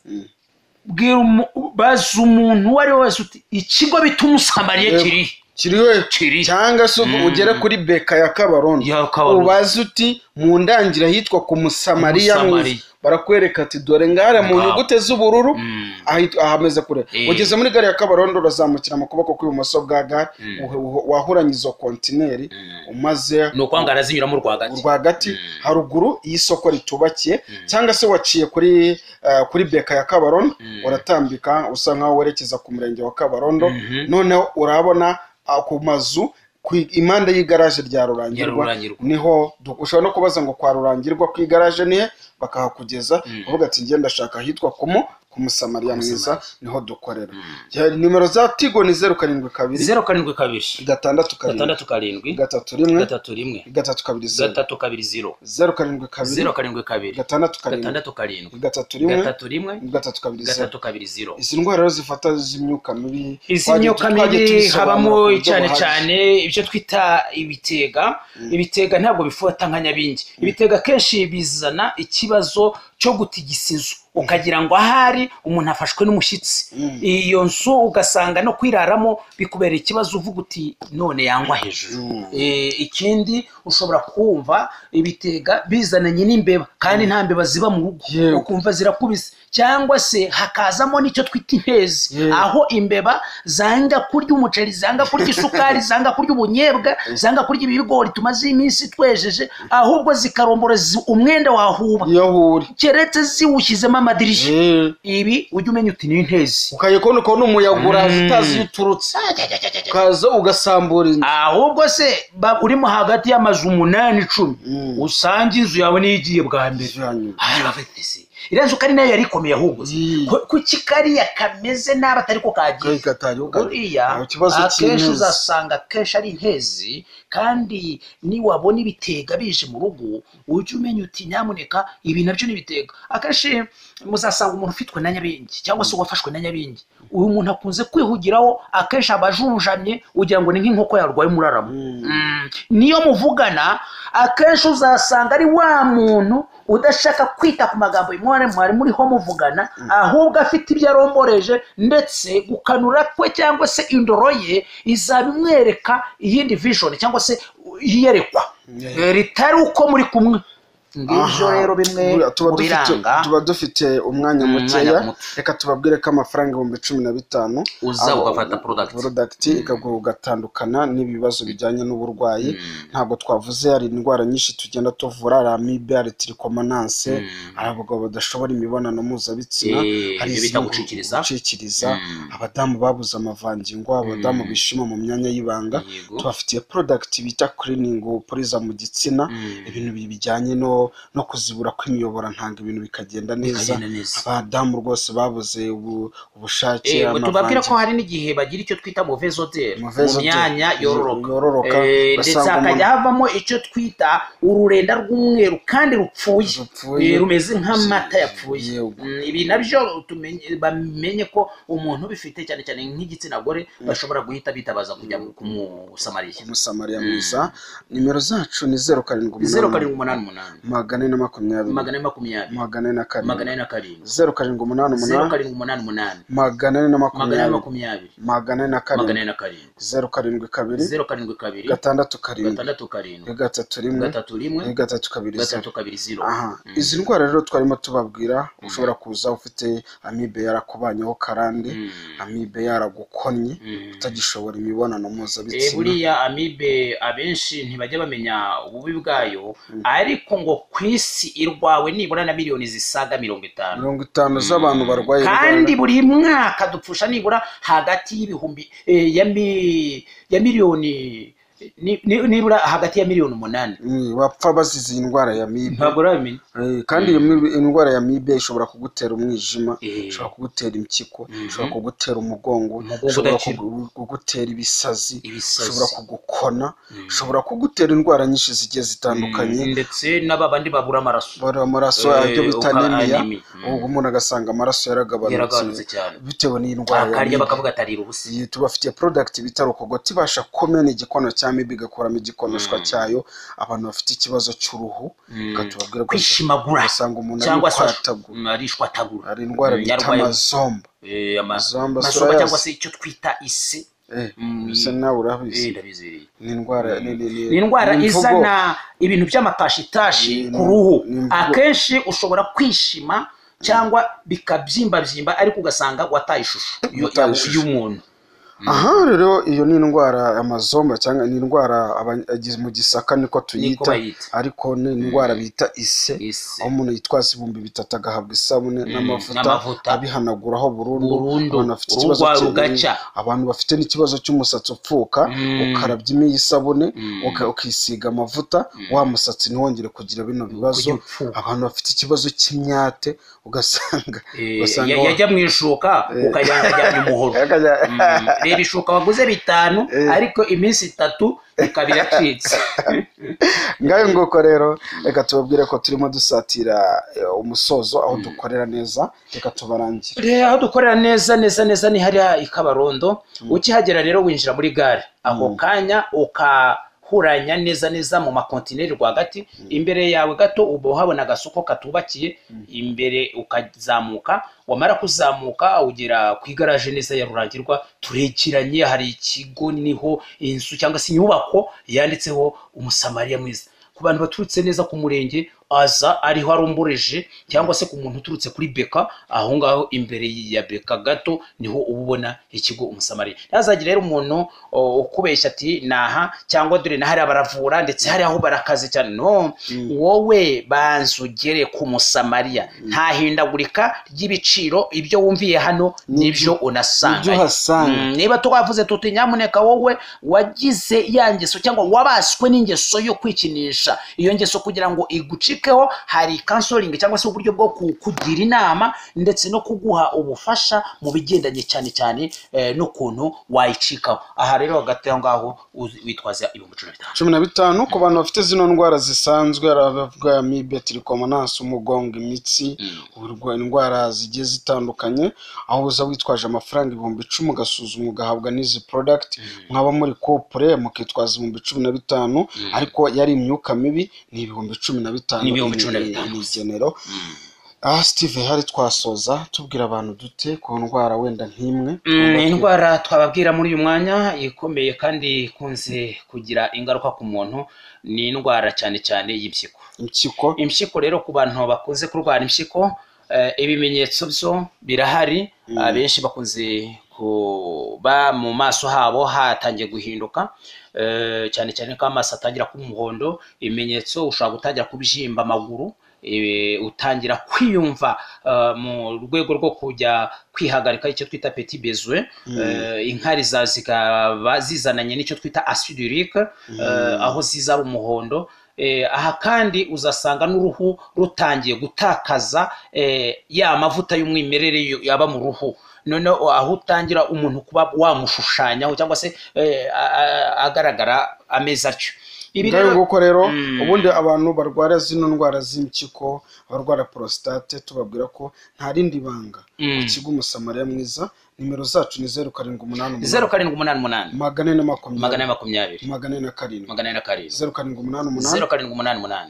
baza umuntu wari wese uti ikigo bituma Musamariya kiri cyangwa se ugere kuri beka ya Kabarondo ubaza uti mu ndangira hitwa ku Musamariya, barakwereka ati dore ngare mu nyugute z'ubururu ahameze kure. Ugeze muri gare ya Kabarondo urazamukira mu kuboko kw'ibumoso bwa gare, wahuranye izo kontineri, umaze no kwangara zinyuramo rwagati haruguru y'isoko ritubakiye, cyangwa se waciye kuri beka ya Kabarondo uratambika usa nkaho werekeza ku murenge wa Kabarondo. Noneho urabona ku mazu impande y'igaraje rya Rurangirwa, niho ushobora no kubaza ngo kwa Rurangirwa ku igaraje nihe, bakahakugeza uvuga ati ngenda ndashaka hitwa ku Musamariya mwiza, niho dukorera. Nimero za Tigo ni 072 072 627 321 320 072 izi ndwara zifata z'imyuka mibi. Imyuka mibi habamo cyane cyane ibyo twita ibitega ntabwo bifata nka nyabingi. Ibitega kenshi bizana ikibazo cyo gutigisa inzu, ukagira ngo ahari umuntu afashwe n'umushyitsi. Iyo nzu ugasanga no kwiraramo bikubera ikibazo, uvuga uti none yangwa hejuru. Ikindi ushobora kumva ibitega bizananye n'imbeba, kandi nta mbeba ziba mu rugo, ukumva zirakubise. Cyangwa se hakazamo n'icyo twita intezi, aho imbeba zanga kurya umuceri, zanga kurya isukari, zanga kurya ubunyebwa, zanga kurya ibigori tumaze iminsi twejeje, ahubwo zikarombora umwenda wahuba keretse ziwushyizemo amadirishya. Ibi ujye umenya uti ni intezi, ukayikona ukabona umuyaga uraza utazi uturutse, ukaza ugasambura inzu. Ahubwo se urimo hagati y'amazu 8-10 usanga inzu yawe niyo igiye bwa mbere. Irenze ukari nayo yarikomeye, ahubwo kuki kariya kameze nabi atari ko kagiye. Uriya akenshi uzasanga kenshi ari intezi, kandi niwabona ibitega bije mu rugo ujye umenya uti nyamuneka ibi nabyo n'ibitega. Akenshi muzasanga umuntu ufitwe na nyabingi cyangwa se wafashwe na nyabingi, uyu muntu akunze kwihugiraho, akenshi abajunjamye ugira ngo ni nk'inkoko yarwaye umuraramo. Niyo muvugana akenshi uzasanga ari wa muntu udashaka kwita ku magambo mwari muriho muvugana, ahubwo afite ibyo aromboreje, ndetse gukanura kwe cyangwa se indoro ye izabimwereka iyindi vision cyangwa se iyerekwa ritari uko muri kumwe. ngibyo rero bimwe mu biranga. tuba dufite umwanya mukeya, reka tubabwire ko amafaranga 15,000 uza ugafata product ikagura ugatandukana n'ibibazo bijyanye n'uburwayi. Ntabwo twavuze hari indwara nyinshi tugenda tuvura, hari amibe, hari trichomonase, hari abagabo badashobora imibonano mpuzabitsina, hari bita gucikiriza, abadamu babuze amavangingo, abadamu bishima mu myanya y'ibanga. Tubafitiye product bita cleaning upuriza mu gitsina, ibintu bijyanye no kuzibura kw'imiyobora ntanga ibintu bikagenda neza. Abadamu rwose babuze ubushake, tubabwira ko hari n'igihe bagira icyo twita mauvaise odeur mu myanya yororoka, ndetse hakajya havamo icyo twita ururenda rw'umweru kandi rupfuye rumeze nk'amata yapfuye. Ibi nabyo bamenye ko umuntu ubifite cyane cyane nk'igitsina gore bashobora guhita bitabaza kujya ku musamariya mwiza. Nimero zacu ni 0788 420 440 izi ndwara rero twarimo tubabwira. Ushobora kuza ufite amibe yarakubanyeho karande, amibe yaragukonye utagishobora imibonano mpuzabitsina. Buriya amibe abenshi ntibajya bamenya ububi bwayo, ariko ngo kwisi irwawe nibura na miliyoni zisaga 50 z'abantu barwaye, kandi buri mwaka dupfusha nibura hagati y'ibihumbi ya miliyoni nibura hagati ya miliyoni 8 bapfa bazize indwara ya amibe. Ntabwo urabimenya. Kandi indwara ya amibe ishobora kugutera umwijima, ishobora kugutera impyiko, ishobora kugutera umugongo, ishobora kugutera ibisazi, ishobora kugukona, ishobora kugutera indwara nyinshi zigiye zitandukanye, ndetse n'abandi babura amaraso ibyo bita anemia. Ubwo umuntu agasanga amaraso yaragabanutse cyane bitewe n'indwara akarya bakavuga atarira ubusa. Tubafitiye product bita Rokogoti ibasha komena igikono amibe igakoramo igikonoshwa cyayo. Abantu bafite ikibazo cy'uruhu gatubabwira ko kwishimagura cyangwa se arishwatagura, ari indwara bita amazomba, cyangwa se icyo twita ise. nawe urabizi. Ni indwara izana ibintu by'amatashitashi ku ruhu. Akenshi ushobora kwishima cyangwa bikabyimba ariko ugasanga wataye ishusho y'umuntu. Aha rero iyo ni indwara amazomba cyangwa ni indwara mu Gisaka niko tuyita, ariko ni indwara bita ise, aho umuntu yitwaza 3,000 agahabwa isabune n'amavuta abihanaguraho burundu. Abantu bafite n'ikibazo cy'umusatsi upfuka, ukarabya isabune ukisiga amavuta, wa musatsi ntiwongere kugira bino bibazo. Abantu bafite ikibazo cy'imyate ugasanga yajya mu ishuka ukajyana umuhoro. Reba ishuka waguze 5 ariko iminsi 3 ikaba iracitse. Ngayo ngoko rero reka tubabwire ko turimo dusatira umusozo aho dukorera neza. Reka tubarangire aho dukorera neza ni hariya Ikabarondo. Ukihagera rero winjira muri gare, aho kanya huranya neza mu makontineri rwagati. Imbere yawe gato ubo habona agasoko katubakiye, imbere ukazamuka, wamara kuzamuka ugera ku igaraje neza ya Rurangirwa. Turekiranye hari ikigo niho inzu cyangwa se inyubako yanditseho umusamariya mwiza. Ku bantu baturutse neza ku murenge aza ariho arumbureje, cyangwa se ku muntu uturutse kuri Beka, aho ngaho imbere ya Beka gato niho ubona ikigo umusamariya. Nazagira rero umuntu ukubeshya ati naha cyangwa dore nahari abaravura ndetse hari aho barakaze cyane. No, wowe banzugere ku musamariya. Nta hindagurika ry'ibiciro, ibyo wumviye hano nibyo unasanga. Niba twavuze tuti nyamuneka wowe wagize yangeso cyangwa wabaswe n'ingeso yo kwikinisha, iyo ngeso kugira ngo iguci hari counseling cyangwa se uburyo bwo kugira inama ndetse no kuguha ubufasha mu bigendanye cyane n'ukuntu wayicikaho. Aha rero hagati aho ngaho witwaza 15 ku bantu bafite zino ndwara zisanzwe, aravuga amibe, trichomonase, umugongo, imitsi, indwara zigiye zitandukanye. Aho uza witwaje amafaranga 10,000 ugasuzumwa ugahabwa n'izi product. Mwaba muri couple mukitwaza 15,000, ariko yari imyuka mibi ni 15,000 n'ibihumbi 15,000. Steve hari twasoza tubwira abantu dute ku ndwara wenda nk'imwe indwara twababwira muri uyu mwanya ikomeye kandi ikunze kugira ingaruka ku muntu ni indwara cyane cyane y'impyiko. Impyiko rero ku bantu bakunze kurwara impyiko ibimenyetso byo birahari. Abenshi bakunze kuba mu maso habo hatangiye guhinduka cyane cyane ko amaso atangira kuba umuhondo. Ibimenyetso ushobora gutangira kubyimba amaguru, utangira kwiyumva mu rwego rwo kujya kwihagarika icyo twita petit besoin. Inkari zikaba zizananye n'icyo twita acide urique aho ziza umuhondo. Aha kandi uzasanga n'uruhu rutangiye gutakaza ya mavuta y'umwimerere yaba mu ruhu. None aho utangira umuntu kuba wamushushanyaho cyangwa se agaragara ameza atyo. Ngaho nguko rero ubundi abantu barwara zino ndwara z'impyiko, barwara prostate, tubabwira ko nta rindi banga ikigo Umusamariya Mwiza. Nimero zacu ni 0788 0788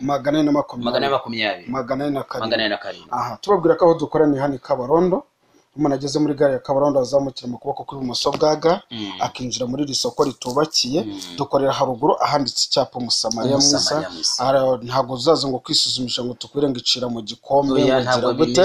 420 420 aha tubabwira ko aho dukoraniye hano Kabarondo. Umuntu ageze muri gare ya Kabarondo azamukira mu kuboko kw'ibumoso bwaga akinjira muri iri soko ritubakiye. Dukorera haruguru ahanditse icyapa Umusamariya Mwiza. Ntabwo uzaza ngo kwisuzumisha ngo tukwire ngo icira mu gikombe ngira gute.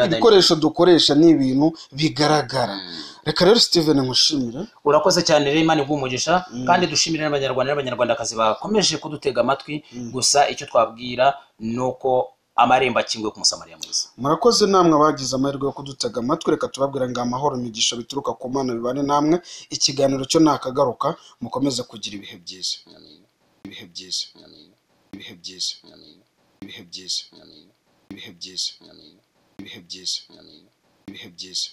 Ibikoresho dukoresha ni ibintu bigaragara. Reka rero Steven nkushimire. Urakoze cyane rero, Imana igumugisha kandi dushimire n'abanyarwanda n'abanyarwandakazi bakomeje kudutega amatwi. Gusa icyo twabwira nuko amarembo akinguye ku Musamariya Mwiza. Murakoze namwe abagize amahirwe yo kudutega amatwi. Reka tubabwira ngo amahoro imigisha bituruka ku Mana bibane namwe. Ikiganiro cyo nakagaruka, mukomeze kugira ibihe byiza. Ibihe byiza. Ibihe byiza. Ibihe byiza. Ibihe byiza. Ibihe byiza. Ibihe byiza.